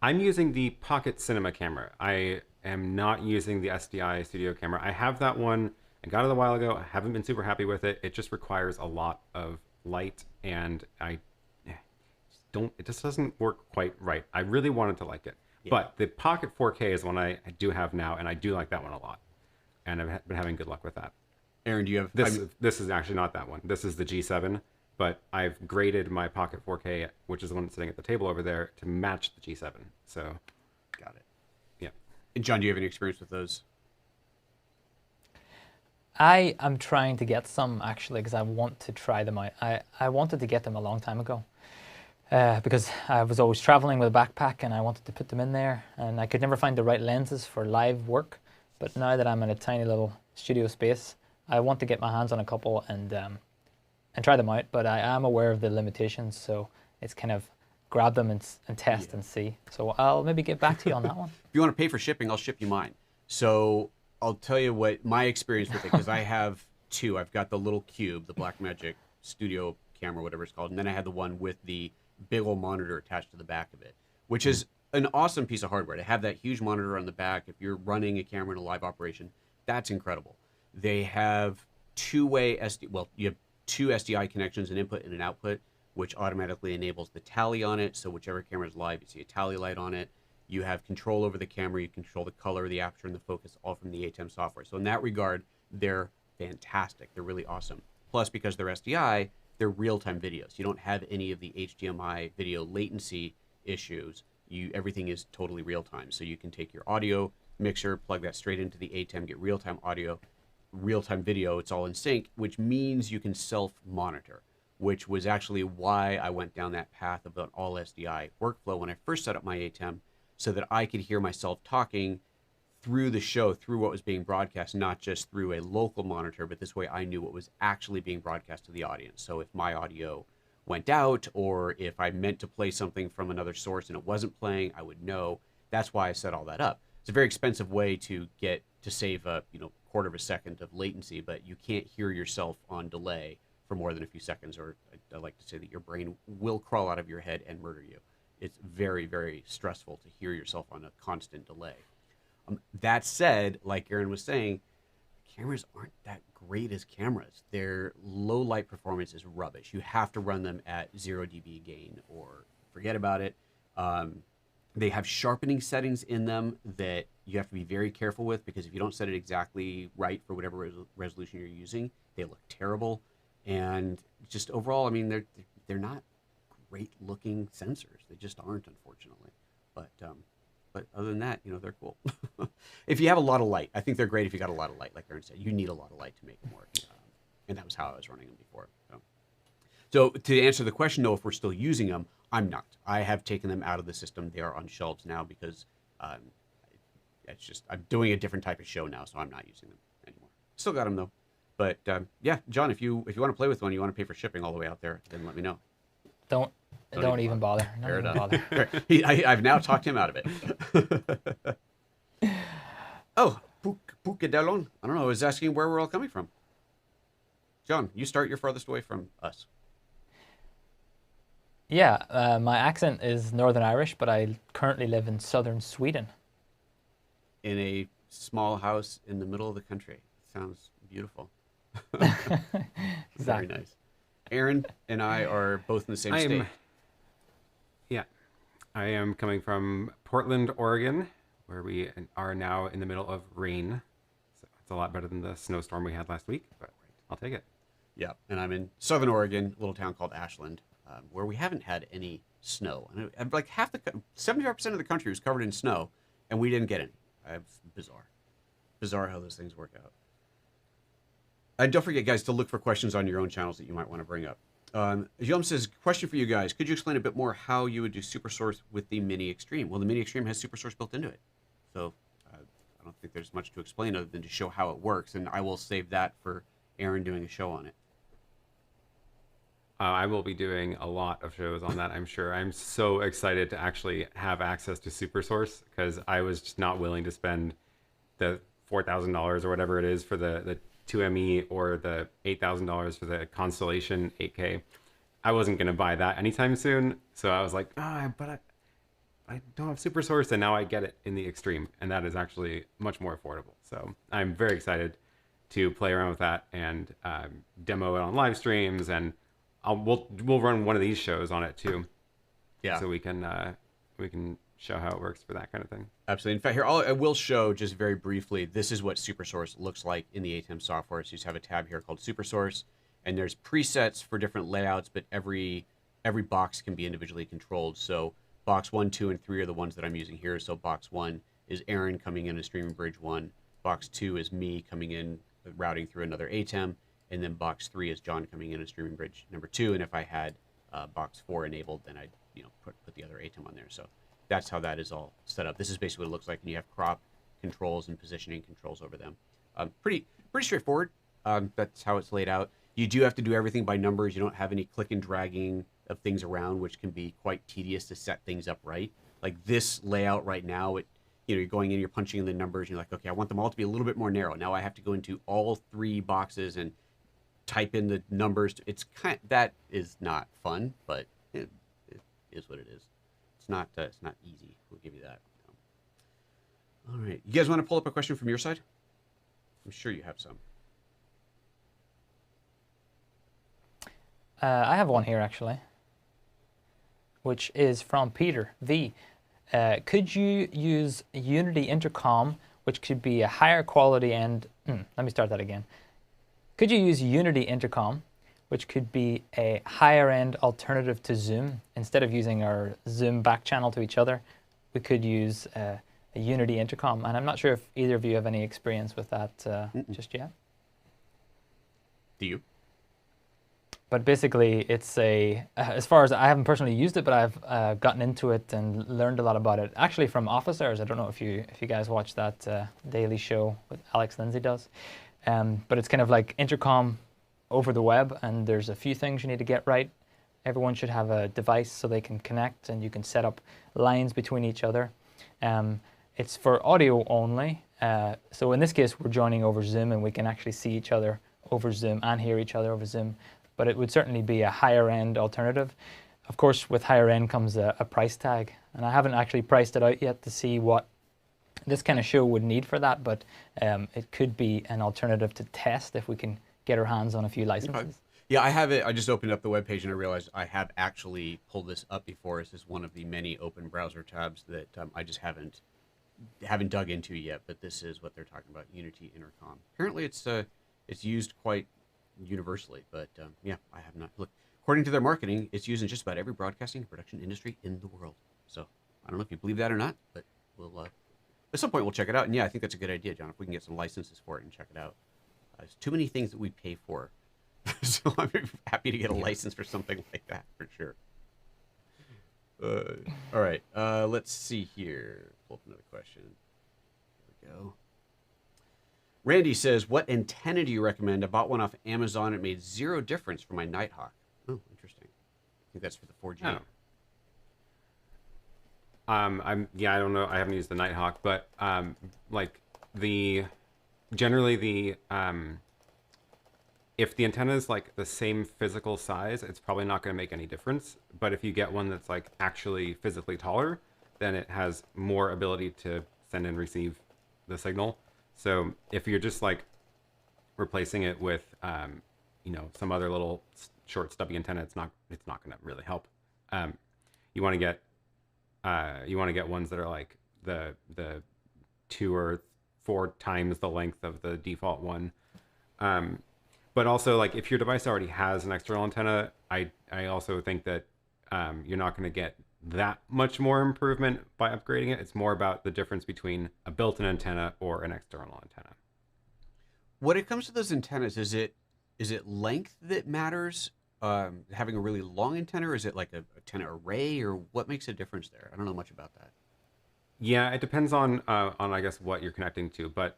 B: I'm using the Pocket Cinema camera. I am not using the SDI Studio camera. I have that one. I got it a while ago. I haven't been super happy with it. It just requires a lot of light, and it just doesn't work quite right. I really wanted to like it. Yeah. But the Pocket 4K is one I do have now, and I do like that one a lot. And I've been having good luck with that.
C: Aaron, do you have...
B: This is actually not that one. This is the G7, but I've graded my Pocket 4K, which is the one that's sitting at the table over there, to match the G7. So...
C: Got it.
B: Yeah.
C: And John, do you have any experience with those?
A: I am trying to get some, actually, because I want to try them out. I wanted to get them a long time ago. Because I was always traveling with a backpack and I wanted to put them in there, and I could never find the right lenses for live work. But now that I'm in a tiny little studio space, I want to get my hands on a couple and try them out. But I am aware of the limitations, so it's kind of grab them and test and see. So I'll maybe get back to you on that one.
C: If you want to pay for shipping, I'll ship you mine. So I'll tell you what my experience with it, because I have two. I've got the little cube, the Blackmagic Studio camera, whatever it's called, and then I have the one with the big old monitor attached to the back of it, which is an awesome piece of hardware. To have that huge monitor on the back, if you're running a camera in a live operation, that's incredible. They have two-way you have two SDI connections, an input and an output, which automatically enables the tally on it. So whichever camera is live, you see a tally light on it. You have control over the camera. You control the color, the aperture, and the focus, all from the ATEM software. So in that regard, they're fantastic. They're really awesome. Plus, because they're SDI, they're real-time videos. You don't have any of the HDMI video latency issues. Everything is totally real-time. So you can take your audio mixer, plug that straight into the ATEM, get real-time audio, real-time video. It's all in sync, which means you can self-monitor, which was actually why I went down that path of an all SDI workflow when I first set up my ATEM, so that I could hear myself talking through the show, through what was being broadcast, not just through a local monitor, but this way I knew what was actually being broadcast to the audience. So if my audio went out, or if I meant to play something from another source and it wasn't playing, I would know. That's why I set all that up. It's a very expensive way to save a quarter of a second of latency, but you can't hear yourself on delay for more than a few seconds, or I like to say that your brain will crawl out of your head and murder you. It's very, very stressful to hear yourself on a constant delay. That said, like Aaron was saying, cameras aren't that great as cameras. Their low light performance is rubbish. You have to run them at 0 dB gain or forget about it. They have sharpening settings in them that you have to be very careful with, because if you don't set it exactly right for whatever resolution you're using, they look terrible. And just overall, I mean, they're not great looking sensors. They just aren't, unfortunately. But other than that, they're cool. If you have a lot of light, I think they're great if you got a lot of light. Like Aaron said, you need a lot of light to make them work. And that was how I was running them before. So to answer the question, though, if we're still using them, I'm not. I have taken them out of the system. They are on shelves now because it's just I'm doing a different type of show now, so I'm not using them anymore. Still got them, though. But yeah, John, if you want to play with one, you want to pay for shipping all the way out there, then let me know.
A: Don't even bother. Don't
C: Fair
A: even
C: enough.
A: bother.
C: I've now talked him out of it. Oh, Pucadelon. I don't know. I was asking where we're all coming from. John, you start. You're farthest away from us.
A: Yeah, my accent is Northern Irish, but I currently live in southern Sweden.
C: In a small house in the middle of the country. Sounds beautiful. Very nice. Aaron and I are both in the same state.
B: Yeah, I am coming from Portland, Oregon, where we are now in the middle of rain. So it's a lot better than the snowstorm we had last week, but I'll take it.
C: Yeah, and I'm in southern Oregon, a little town called Ashland, where we haven't had any snow. And like 75% of the country was covered in snow, and we didn't get any. Bizarre. Bizarre how those things work out. And don't forget, guys, to look for questions on your own channels that you might want to bring up. Yom says, question for you guys. Could you explain a bit more how you would do SuperSource with the Mini Extreme? Well, the Mini Extreme has SuperSource built into it. So I don't think there's much to explain other than to show how it works. And I will save that for Aaron doing a show on it.
B: I will be doing a lot of shows on that, I'm sure. I'm so excited to actually have access to SuperSource because I was just not willing to spend the $4,000 or whatever it is for the 2ME or the $8,000 for the Constellation 8K. I wasn't going to buy that anytime soon. So I was like, but I don't have SuperSource, and now I get it in the Extreme. And that is actually much more affordable. So I'm very excited to play around with that and demo it on live streams. And we'll run one of these shows on it too.
C: Yeah.
B: So we can show how it works for that kind of thing.
C: Absolutely. In fact, here I will show just very briefly. This is what SuperSource looks like in the ATEM software. So you just have a tab here called SuperSource, and there's presets for different layouts, but every box can be individually controlled. So box 1, 2, and 3 are the ones that I'm using here. So box 1 is Aaron coming in and streaming bridge 1. Box 2 is me coming in, routing through another ATEM, and then box 3 is John coming in and streaming bridge number 2. And if I had box 4 enabled, then I'd put the other ATEM on there. So that's how that is all set up. This is basically what it looks like, and you have crop controls and positioning controls over them. Pretty straightforward. That's how it's laid out. You do have to do everything by numbers. You don't have any click and dragging of things around, which can be quite tedious to set things up right. Like this layout right now, you're going in, you're punching in the numbers, and you're like, okay, I want them all to be a little bit more narrow. Now I have to go into all 3 boxes and type in the numbers. That is not fun, but it is what it is. It's not easy. We'll give you that. All right. You guys want to pull up a question from your side? I'm sure you have some.
A: I have one here, actually, which is from Peter V. Could you use Unity Intercom, which could be a higher quality and... let me start that again. Could you use Unity Intercom, which could be a higher-end alternative to Zoom? Instead of using our Zoom back channel to each other, we could use a Unity Intercom. And I'm not sure if either of you have any experience with that just yet.
C: Do you?
A: But basically, it's as far as I haven't personally used it, but I've gotten into it and learned a lot about it. Actually, from Office Hours. I don't know if you guys watch that daily show that Alex Lindsay does. But it's kind of like intercom over the web, and there's a few things you need to get right. Everyone should have a device so they can connect, and you can set up lines between each other. It's for audio only. So in this case, we're joining over Zoom, and we can actually see each other over Zoom and hear each other over Zoom. But it would certainly be a higher end alternative. Of course, with higher end comes a price tag. And I haven't actually priced it out yet to see what this kind of show would need for that, but it could be an alternative to test if we can get our hands on a few licenses.
C: Okay. Yeah, I have it. I just opened up the webpage and I realized I have actually pulled this up before. This is one of the many open browser tabs that I just haven't dug into yet, but this is what they're talking about, Unity Intercom. Apparently it's used quite universally, but yeah, I have not looked. According to their marketing, it's used in just about every broadcasting and production industry in the world. So I don't know if you believe that or not, but we'll at some point we'll check it out. And yeah, I think that's a good idea, John, if we can get some licenses for it and check it out. There's too many things that we pay for. So I'm happy to get a license for something like that, for sure. All right, let's see here. Pull up another question. Here we go. Randy says, what antenna do you recommend? I bought one off Amazon. It made zero difference for my Nighthawk. Oh, interesting. I think that's for the 4G.
B: Oh. I don't know. I haven't used the Nighthawk, but like generally the if the antenna is like the same physical size, it's probably not going to make any difference. But if you get one that's like actually physically taller, then it has more ability to send and receive the signal. So if you're just like replacing it with some other little short stubby antenna, it's not going to really help. You want to get ones that are like the 2 or 4 times the length of the default one. But also, like, if your device already has an external antenna, I also think that you're not going to get that much more improvement by upgrading it. It's more about the difference between a built-in antenna or an external antenna.
C: When it comes to those antennas, is it length that matters? Having a really long antenna, or is it like a antenna array, or what makes a difference there? I don't know much about that.
B: Yeah, it depends on I guess what you're connecting to, but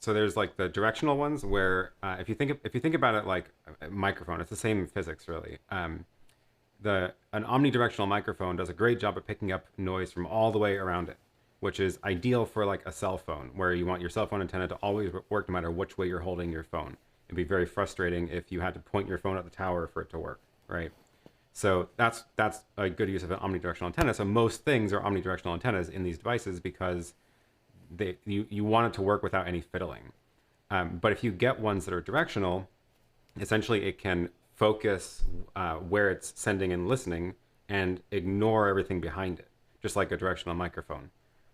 B: so there's like the directional ones where if you think about it like a microphone, it's the same physics really. An omnidirectional microphone does a great job of picking up noise from all the way around it, which is ideal for like a cell phone where you want your cell phone antenna to always work no matter which way you're holding your phone. It'd be very frustrating if you had to point your phone at the tower for it to work, right? So that's a good use of an omnidirectional antenna. So most things are omnidirectional antennas in these devices because you want it to work without any fiddling. But if you get ones that are directional, essentially it can focus where it's sending and listening and ignore everything behind it, just like a directional microphone,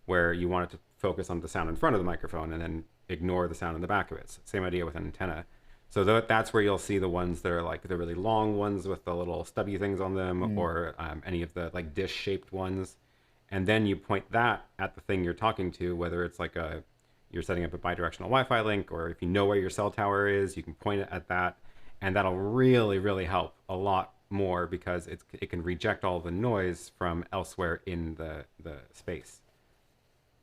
B: where you want it to focus on the sound in front of the microphone and then ignore the sound in the back of it. Same idea with an antenna. So that's where you'll see the ones that are like the really long ones with the little stubby things on them, or any of the like dish-shaped ones. And then you point that at the thing you're talking to, whether it's like you're setting up a bidirectional Wi-Fi link, or if you know where your cell tower is, you can point it at that. And that'll really, really help a lot more because it can reject all the noise from elsewhere in the space.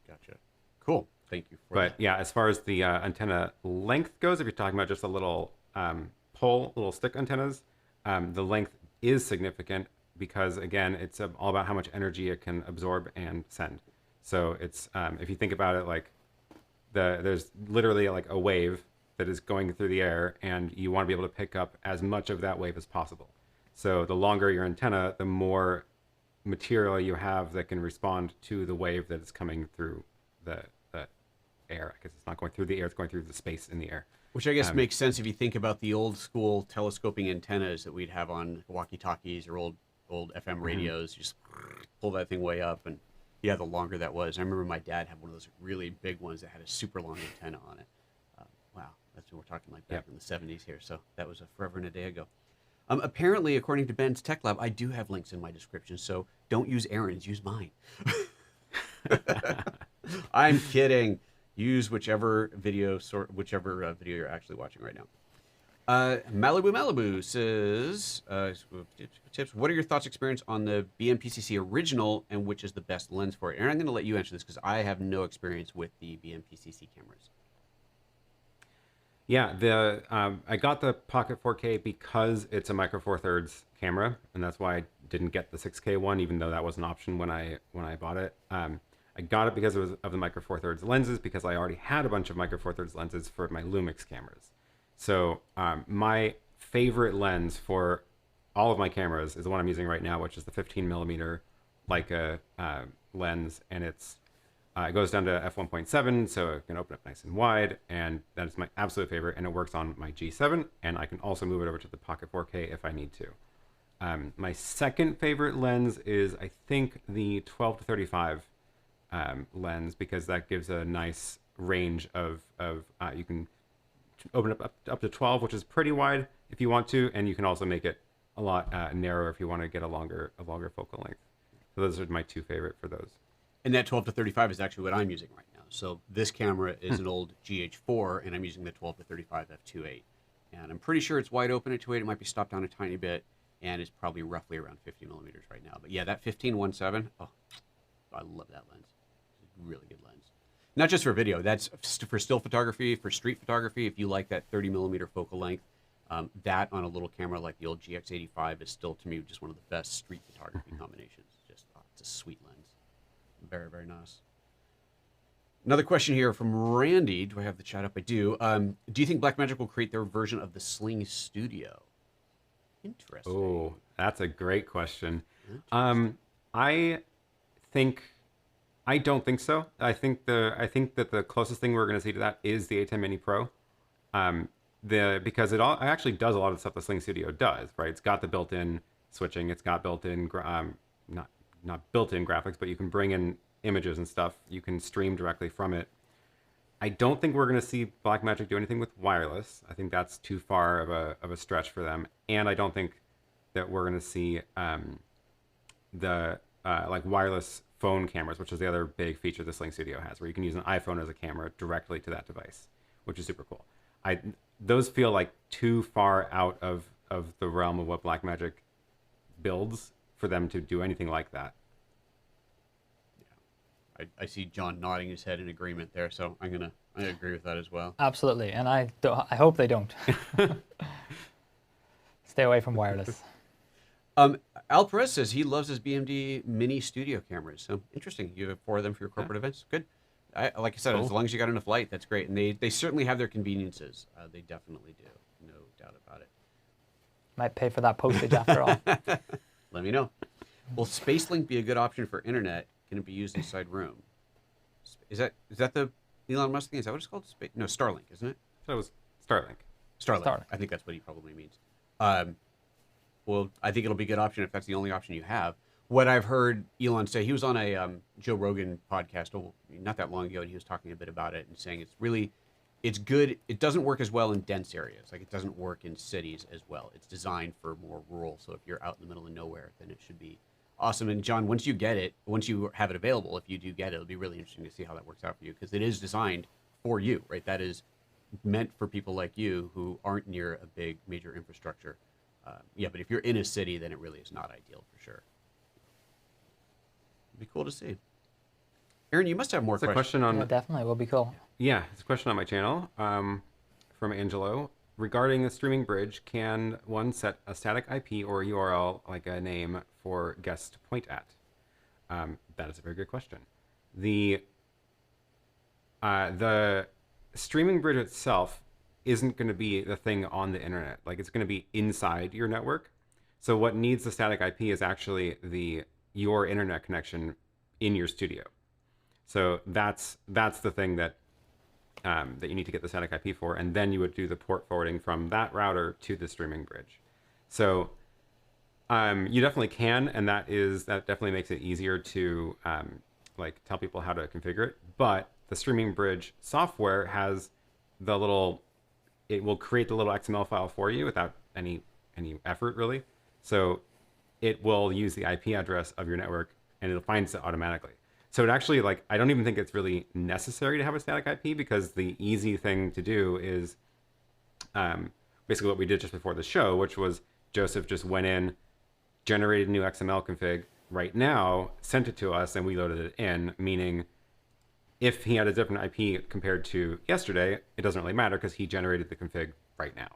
C: Gotcha. Cool. Thank you for that.
B: But yeah, as far as the antenna length goes, if you're talking about just a little little stick antennas, the length is significant because, again, it's all about how much energy it can absorb and send. So it's if you think about it, like there's literally like a wave that is going through the air, and you want to be able to pick up as much of that wave as possible. So the longer your antenna, the more material you have that can respond to the wave that is coming through the air. I guess it's not going through the air, it's going through the space in the air.
C: Which I guess makes sense if you think about the old school telescoping antennas that we'd have on walkie-talkies or old FM radios. You just pull that thing way up, and yeah, the longer that was. I remember my dad had one of those really big ones that had a super long antenna on it. Wow, that's what we're talking like back in the 70s here, so that was forever and a day ago. Apparently, according to Ben's Tech Lab, I do have links in my description, so don't use Aaron's, use mine. I'm kidding. Use whichever video you're actually watching right now. Malibu says, tips. What are your thoughts, experience on the BMPCC original, and which is the best lens for it? Aaron, I'm going to let you answer this because I have no experience with the BMPCC cameras.
B: Yeah, I got the Pocket 4K because it's a micro four thirds camera, and that's why I didn't get the 6K one, even though that was an option when I bought it. I got it because it was of the micro four thirds lenses, because I already had a bunch of micro four thirds lenses for my Lumix cameras. So my favorite lens for all of my cameras is the one I'm using right now, which is the 15 millimeter Leica lens, and it goes down to f1.7, so it can open up nice and wide, and that is my absolute favorite, and it works on my G7, and I can also move it over to the Pocket 4K if I need to. My second favorite lens is, I think, the 12 to 35 lens, because that gives a nice range of you can open up to 12, which is pretty wide if you want to, and you can also make it a lot narrower if you want to get a longer focal length. So those are my two favorite for those.
C: And that 12 to 35 is actually what I'm using right now. So this camera is an old GH4, and I'm using the 12 to 35 f2.8. And I'm pretty sure it's wide open at 2.8. It might be stopped down a tiny bit, and it's probably roughly around 50 millimeters right now. But yeah, that 15-1.7, oh, I love that lens. It's a really good lens. Not just for video. That's for still photography, for street photography. If you like that 30 millimeter focal length, that on a little camera like the old GX85 is still, to me, just one of the best street photography combinations. Just, it's a sweet lens. Very, very nice. Another question here from Randy. Do I have the chat up? I do. Do you think Blackmagic will create their version of the Sling Studio? Interesting.
B: Oh, that's a great question. I don't think so. I think that the closest thing we're going to see to that is the ATEM Mini Pro. Because it actually does a lot of the stuff the Sling Studio does, right? It's got the built-in switching. It's got built-in, not built-in graphics, but you can bring in images and stuff. You can stream directly from it. I don't think we're going to see Blackmagic do anything with wireless. I think that's too far of a stretch for them. And I don't think that we're going to see like wireless phone cameras, which is the other big feature the Sling Studio has, where you can use an iPhone as a camera directly to that device, which is super cool. Those feel like too far out of the realm of what Blackmagic builds for them to do anything like that.
C: I see John nodding his head in agreement there, so I agree with that as well.
A: Absolutely, and I hope they don't. Stay away from wireless.
C: Al Perez says he loves his BMD Mini studio cameras. So interesting. You have 4 of them for your corporate events. Good. Like I said,
B: Cool.
C: As long as you got enough light, that's great. And they certainly have their conveniences. They definitely do. No doubt about it.
A: Might pay for that postage after all.
C: Let me know. Will SpaceLink be a good option for internet? Can it be used inside room? Is that the Elon Musk thing? Is that what it's called? No, Starlink, isn't it?
B: So it was Starlink.
C: Starlink. I think that's what he probably means. Well, I think it'll be a good option if that's the only option you have. What I've heard Elon say, he was on a Joe Rogan podcast not that long ago, and he was talking a bit about it and saying it's good. It doesn't work as well in dense areas. Like, it doesn't work in cities as well. It's designed for more rural. So if you're out in the middle of nowhere, then it should be awesome. And John, once you have it available, if you do get it, it'll be really interesting to see how that works out for you, because it is designed for you, right? That is meant for people like you who aren't near a big major infrastructure. But if you're in a city, then it really is not ideal for sure. It'd be cool to see. Aaron, you must have more questions.
B: Question on
A: Yeah, definitely will be cool.
B: Yeah, it's a question on my channel from Angelo. Regarding a streaming bridge, can one set a static IP or URL, like a name, for guests to point at? That is a very good question. The streaming bridge itself isn't going to be the thing on the internet. Like, it's going to be inside your network. So what needs the static IP is actually your internet connection in your studio. So that's the thing that you need to get the static IP for, and then you would do the port forwarding from that router to the streaming bridge. So you definitely can, and that definitely makes it easier to like tell people how to configure it. But the streaming bridge software has it will create the little XML file for you without any effort really. So it will use the IP address of your network, and it'll find it automatically. So it actually, like, I don't even think it's really necessary to have a static IP, because the easy thing to do is basically what we did just before the show, which was Joseph just went in, generated a new XML config right now, sent it to us, and we loaded it in, meaning if he had a different IP compared to yesterday, it doesn't really matter because he generated the config right now.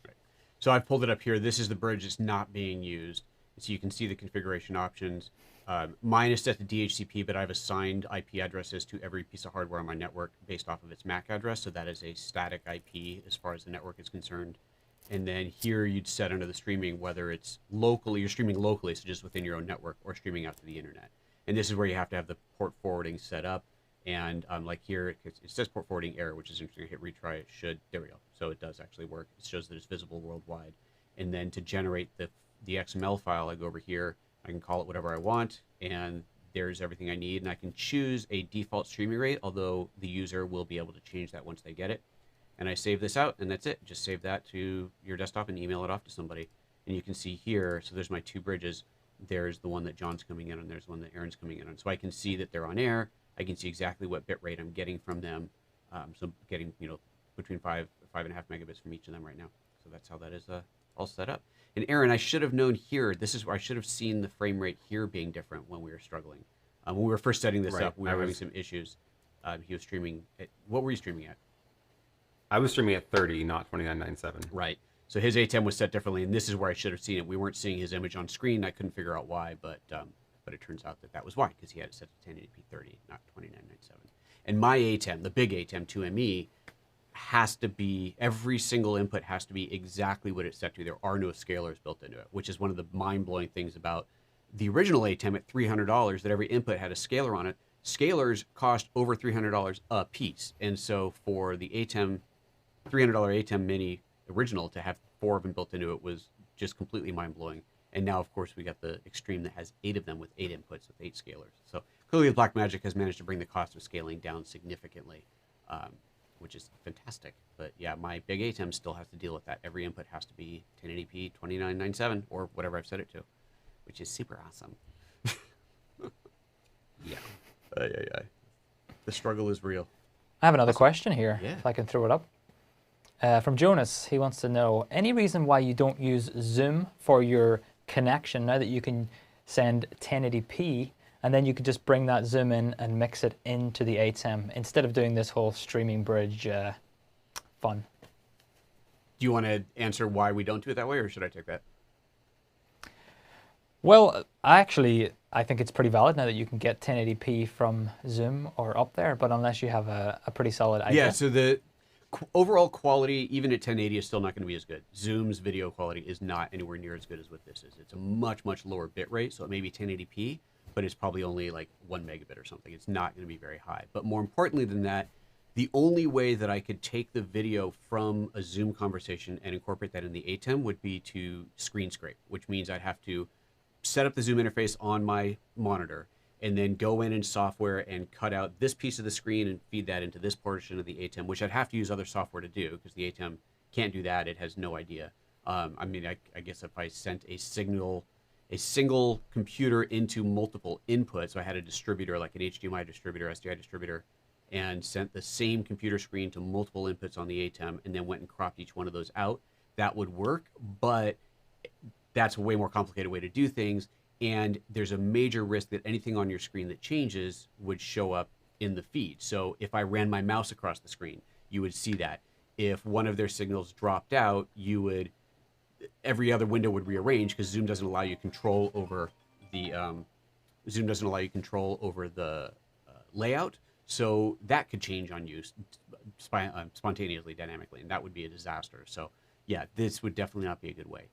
C: Right. So I've pulled it up here. This is the bridge that's not being used. So you can see the configuration options. Mine is set to DHCP, but I've assigned IP addresses to every piece of hardware on my network based off of its MAC address. So that is a static IP as far as the network is concerned. And then here you'd set under the streaming, whether it's locally, you're streaming locally, so just within your own network, or streaming out to the internet. And this is where you have to have the port forwarding set up. And like here, it says port forwarding error, which is interesting. I hit retry, it should, there we go. So it does actually work. It shows that it's visible worldwide. And then to generate the XML file, I go over here, I can call it whatever I want, and there's everything I need. And I can choose a default streaming rate, although the user will be able to change that once they get it. And I save this out, and that's it. Just save that to your desktop and email it off to somebody. And you can see here, so there's my 2 bridges. There's the one that John's coming in on, there's the one that Aaron's coming in on. So I can see that they're on air. I can see exactly what bit rate I'm getting from them. So getting, between 5 and 5.5 megabits from each of them right now. So that's how that is all set up. And Aaron, I should have known here, this is where I should have seen the frame rate here being different when we were struggling. When we were first setting this up, we were having some issues. He was streaming at, what were you streaming at?
B: I was streaming at 30, not 2997.
C: Right. So his ATEM was set differently, and this is where I should have seen it. We weren't seeing his image on screen. I couldn't figure out why, but it turns out that was why, because he had it set to 1080p 30, not 2997. And my ATEM, the big ATEM 2ME, has to be, every single input has to be exactly what it's set to. There are no scalars built into it, which is one of the mind-blowing things about the original ATEM at $300, that every input had a scalar on it. Scalars cost over $300 a piece. And so for the ATEM, $300 ATEM Mini original, to have 4 of them built into it was just completely mind-blowing. And now, of course, we got the Extreme that has 8 of them with 8 inputs with 8 scalars. So clearly Blackmagic has managed to bring the cost of scaling down significantly, which is fantastic. But yeah, my big ATEM still has to deal with that. Every input has to be 1080p 2997 or whatever I've set it to, which is super awesome. Yeah. The struggle is real.
A: I have another question here,
C: Yeah.
A: if I can throw it up. From Jonas, he wants to know, any reason why you don't use Zoom for your connection now that you can send 1080p and then you could just bring that Zoom in and mix it into the ATEM instead of doing this whole streaming bridge fun?
C: Do you want to answer why we don't do it that way, or should I take that?
A: Well, I think it's pretty valid now that you can get 1080p from Zoom or up there, but unless you have a pretty solid idea.
C: Yeah, so the overall quality, even at 1080, is still not going to be as good. Zoom's video quality is not anywhere near as good as what this is. It's a much, much lower bit rate, so it may be 1080p, but it's probably only like 1 megabit or something. It's not going to be very high. But more importantly than that, the only way that I could take the video from a Zoom conversation and incorporate that in the ATEM would be to screen scrape, which means I'd have to set up the Zoom interface on my monitor and then go in software and cut out this piece of the screen and feed that into this portion of the ATEM, which I'd have to use other software to do because the ATEM can't do that. It has no idea. I mean, I guess if I sent a single computer into multiple inputs, so I had a distributor, like an HDMI distributor, SDI distributor, and sent the same computer screen to multiple inputs on the ATEM and then went and cropped each one of those out, that would work, but that's a way more complicated way to do things. And there's a major risk that anything on your screen that changes would show up in the feed. So if I ran my mouse across the screen, you would see that. If one of their signals dropped out, every other window would rearrange because Zoom doesn't allow you control over the layout. So that could change on you spontaneously, dynamically, and that would be a disaster. So yeah, this would definitely not be a good way.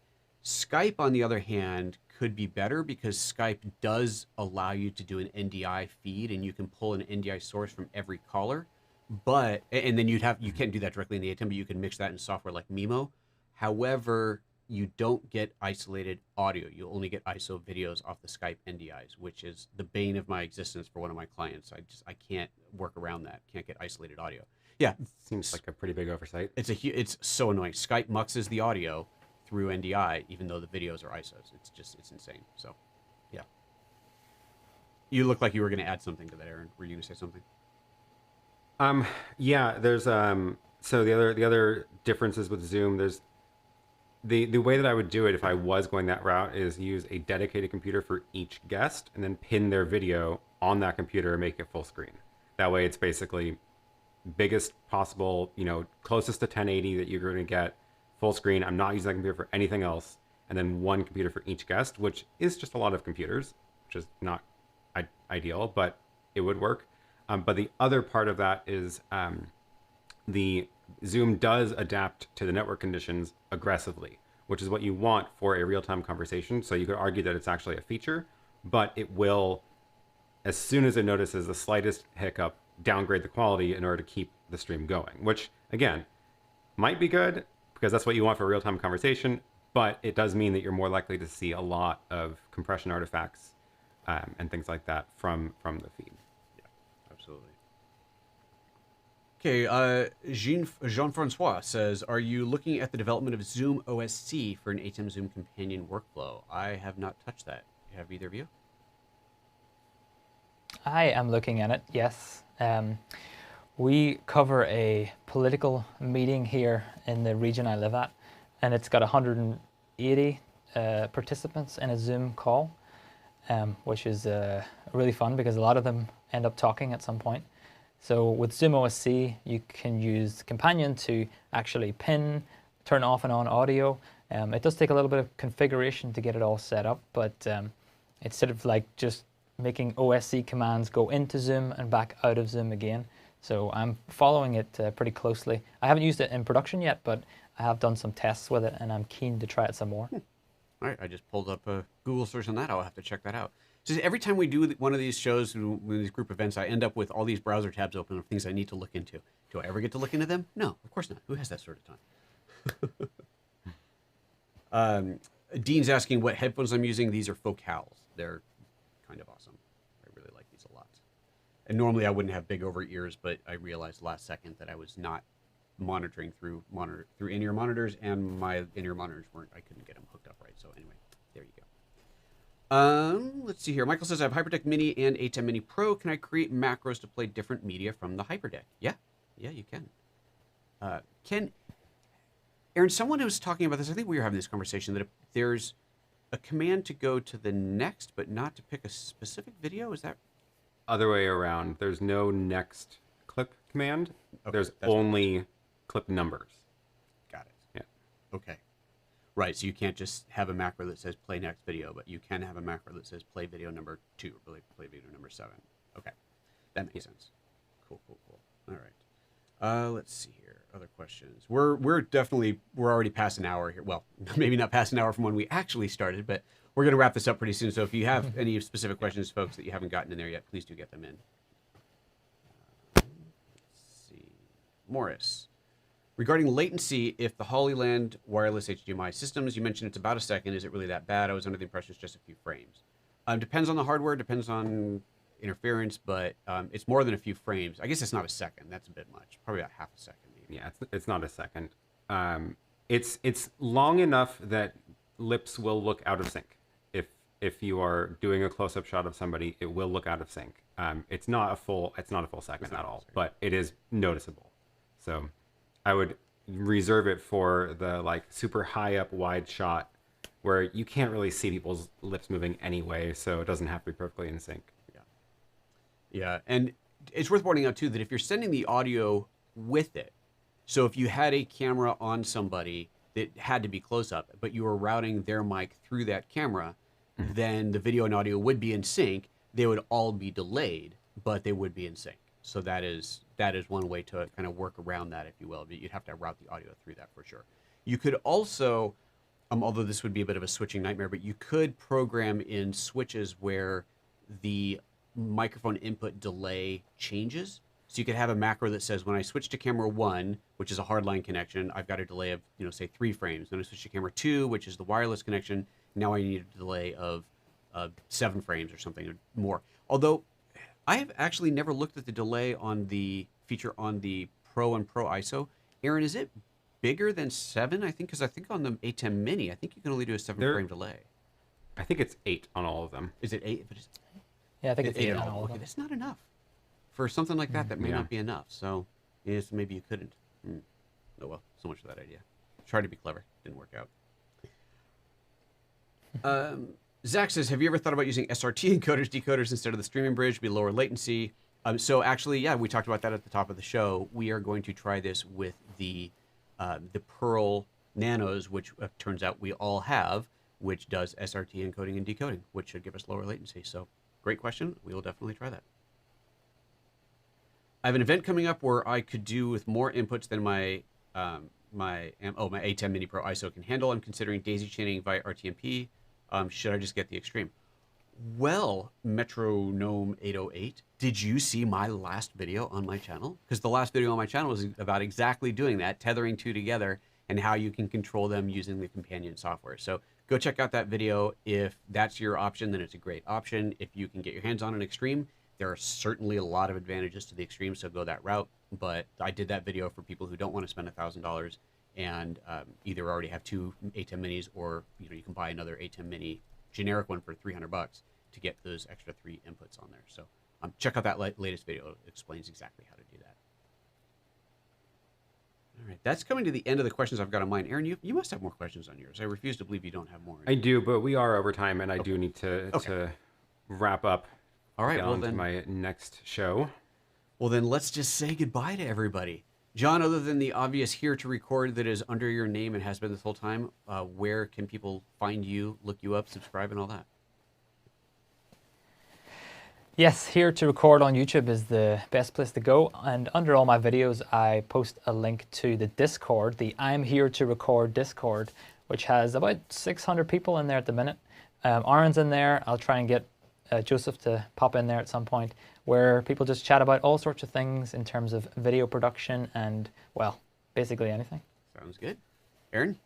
C: Skype, on the other hand, could be better because Skype does allow you to do an NDI feed, and you can pull an NDI source from every caller. And then you can't do that directly in the ATEM, but you can mix that in software like Mimo. However, you don't get isolated audio. You only get ISO videos off the Skype NDIs, which is the bane of my existence for one of my clients. I can't work around that. Can't get isolated audio. Yeah,
B: Seems like a pretty big oversight.
C: It's so annoying. Skype muxes the audio through NDI, even though the videos are ISOs. It's insane. So, yeah. You look like you were going to add something to that, Aaron. Were you going to say something?
B: Yeah. There's so the other differences with Zoom. There's the way that I would do it if I was going that route is use a dedicated computer for each guest and then pin their video on that computer and make it full screen. That way, it's basically biggest possible, closest to 1080 that you're going to get. Full screen. I'm not using that computer for anything else. And then one computer for each guest, which is just a lot of computers, which is not ideal, but it would work. But the other part of that is the Zoom does adapt to the network conditions aggressively, which is what you want for a real-time conversation. So you could argue that it's actually a feature, but it will, as soon as it notices the slightest hiccup, downgrade the quality in order to keep the stream going, which again, might be good, because that's what you want for a real-time conversation, but it does mean that you're more likely to see a lot of compression artifacts and things like that from the feed.
C: Yeah, absolutely. Okay, Jean-Francois says, are you looking at the development of Zoom OSC for an ATEM Zoom companion workflow? I have not touched that. Have either of you?
A: I am looking at it, yes. We cover a political meeting here in the region I live at, and it's got 180 participants in a Zoom call, which is really fun because a lot of them end up talking at some point. So with Zoom OSC, you can use Companion to actually pin, turn off and on audio. It does take a little bit of configuration to get it all set up, but instead of like just making OSC commands go into Zoom and back out of Zoom again. So I'm following it pretty closely. I haven't used it in production yet, but I have done some tests with it, and I'm keen to try it some more.
C: All right, I just pulled up a Google search on that. I'll have to check that out. So every time we do one of these shows, one of these group events, I end up with all these browser tabs open of things I need to look into. Do I ever get to look into them? No, of course not. Who has that sort of time? Dean's asking what headphones I'm using. These are Focals. They're kind of awesome. I really like these a lot. And normally I wouldn't have big over ears, but I realized last second that I was not monitoring through in-ear monitors, and my in-ear monitors weren't. I couldn't get them hooked up right. So anyway, there you go. Let's see here. Michael says I have HyperDeck Mini and ATEM Mini Pro. Can I create macros to play different media from the HyperDeck? Yeah, you can. Aaron, someone was talking about this. I think we were having this conversation that if there's a command to go to the next, but not to pick a specific video. Is that
B: Other way around? There's no next clip command.
C: Okay,
B: There's
C: that's
B: only clip numbers.
C: got it?
B: Yeah.
C: Okay. Right. So you can't just have a macro that says play next video, but you can have a macro that says play video number 2 or play video number 7. Okay. That makes sense. Cool. All right. Let's see here. Other questions. We're already past an hour here. Well, maybe not past an hour from when we actually started, but we're going to wrap this up pretty soon. So if you have any specific questions, folks, that you haven't gotten in there yet, please do get them in. Let's see. Morris. Regarding latency, if the Hollyland wireless HDMI systems, you mentioned it's about a second. Is it really that bad? I was under the impression it's just a few frames. Depends on the hardware, depends on interference, but it's more than a few frames. I guess it's not a second. That's a bit much. Probably about half a second. Maybe.
B: Yeah, it's not a second. It's long enough that lips will look out of sync. If you are doing a close-up shot of somebody, it will look out of sync. It's not a full second at all, but it is noticeable. So I would reserve it for the like super high up wide shot where you can't really see people's lips moving anyway, so it doesn't have to be perfectly in sync.
C: Yeah, and it's worth pointing out too that if you're sending the audio with it, so if you had a camera on somebody that had to be close up, but you were routing their mic through that camera, then the video and audio would be in sync. They would all be delayed, but they would be in sync. So that is one way to kind of work around that, if you will. But you'd have to route the audio through that for sure. You could also, although this would be a bit of a switching nightmare, but you could program in switches where the microphone input delay changes. So you could have a macro that says when I switch to camera 1, which is a hardline connection, I've got a delay of, say 3 frames. Then I switch to camera 2, which is the wireless connection. Now I need a delay of 7 frames or something more. Although I have actually never looked at the delay on the feature on the Pro and Pro ISO. Aaron, is it bigger than 7? I think, because I think on the ATEM Mini, I think you can only do a 7-frame delay.
B: I think it's 8 on all of them.
C: Is it 8?
A: Yeah, I think it's 8 on all of them.
C: Okay, that's not enough. For something like that, that may not be enough. So, yes, maybe you couldn't. Oh, well, so much for that idea. Tried to be clever. Didn't work out. Zach says, have you ever thought about using SRT encoders, decoders instead of the streaming bridge to be lower latency? So actually, yeah, we talked about that at the top of the show. We are going to try this with the Preroll Nanos, which turns out we all have, which does SRT encoding and decoding, which should give us lower latency. So great question. We will definitely try that. I have an event coming up where I could do with more inputs than my ATEM Mini Pro ISO can handle. I'm considering daisy chaining via RTMP. Should I just get the Extreme? Well, Metronome 808, did you see my last video on my channel? Because the last video on my channel was about exactly doing that, tethering 2 together and how you can control them using the companion software. So go check out that video. If that's your option, then it's a great option. If you can get your hands on an Extreme, there are certainly a lot of advantages to the Extreme, so go that route. But I did that video for people who don't want to spend $1,000 and either already have 2 ATEM Minis, or you can buy another ATEM Mini generic one for $300 to get those extra 3 inputs on there. So check out that latest video. It explains exactly how to do that. All right, that's coming to the end of the questions I've got on mine. Aaron, you must have more questions on yours. I refuse to believe you don't have more.
B: I do, but we are over time, and I do need to wrap up.
C: All right, well
B: then, my next show.
C: Well, then let's just say goodbye to everybody. John, other than the obvious here to record that is under your name and has been this whole time, where can people find you, look you up, subscribe, and all that?
A: Yes, here to record on YouTube is the best place to go. And under all my videos, I post a link to the Discord, the I'm Here to Record Discord, which has about 600 people in there at the minute. Aaron's in there. I'll try and get Joseph to pop in there at some point, where people just chat about all sorts of things in terms of video production and, well, basically anything.
C: Sounds good. Aaron?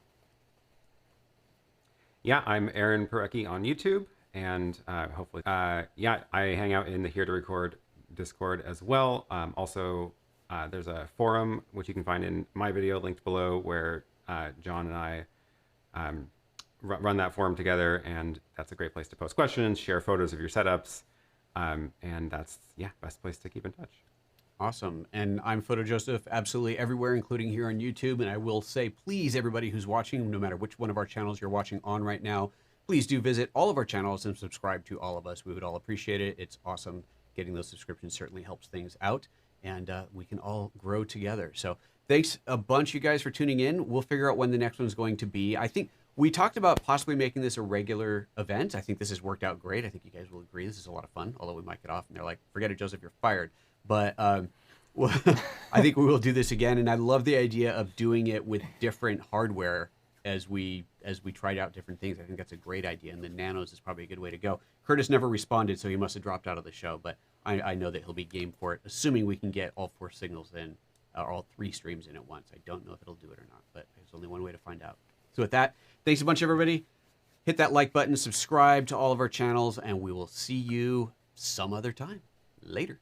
B: Yeah, I'm Aaron Parecki on YouTube, and hopefully, yeah, I hang out in the Here to Record Discord as well. Also, there's a forum, which you can find in my video linked below, where John and I run that forum together, and that's a great place to post questions, share photos of your setups, and that's, yeah, best place to keep in touch.
C: Awesome. And I'm PhotoJoseph absolutely everywhere, including here on YouTube. And I will say, please, everybody who's watching, no matter which one of our channels you're watching on right now, please do visit all of our channels and subscribe to all of us. We would all appreciate it. It's awesome. Getting those subscriptions certainly helps things out, and we can all grow together. So thanks a bunch, you guys, for tuning in. We'll figure out when the next one's going to be. I think we talked about possibly making this a regular event. I think this has worked out great. I think you guys will agree. This is a lot of fun, although we might get off and they're like, forget it, Joseph, you're fired. But well, I think we will do this again. And I love the idea of doing it with different hardware as we tried out different things. I think that's a great idea. And the Nanos is probably a good way to go. Curtis never responded, so he must have dropped out of the show. But I know that he'll be game for it, assuming we can get all 4 signals in, or all 3 streams in at once. I don't know if it'll do it or not, but there's only one way to find out. So with that, thanks a bunch, everybody. Hit that like button, subscribe to all of our channels, and we will see you some other time. Later.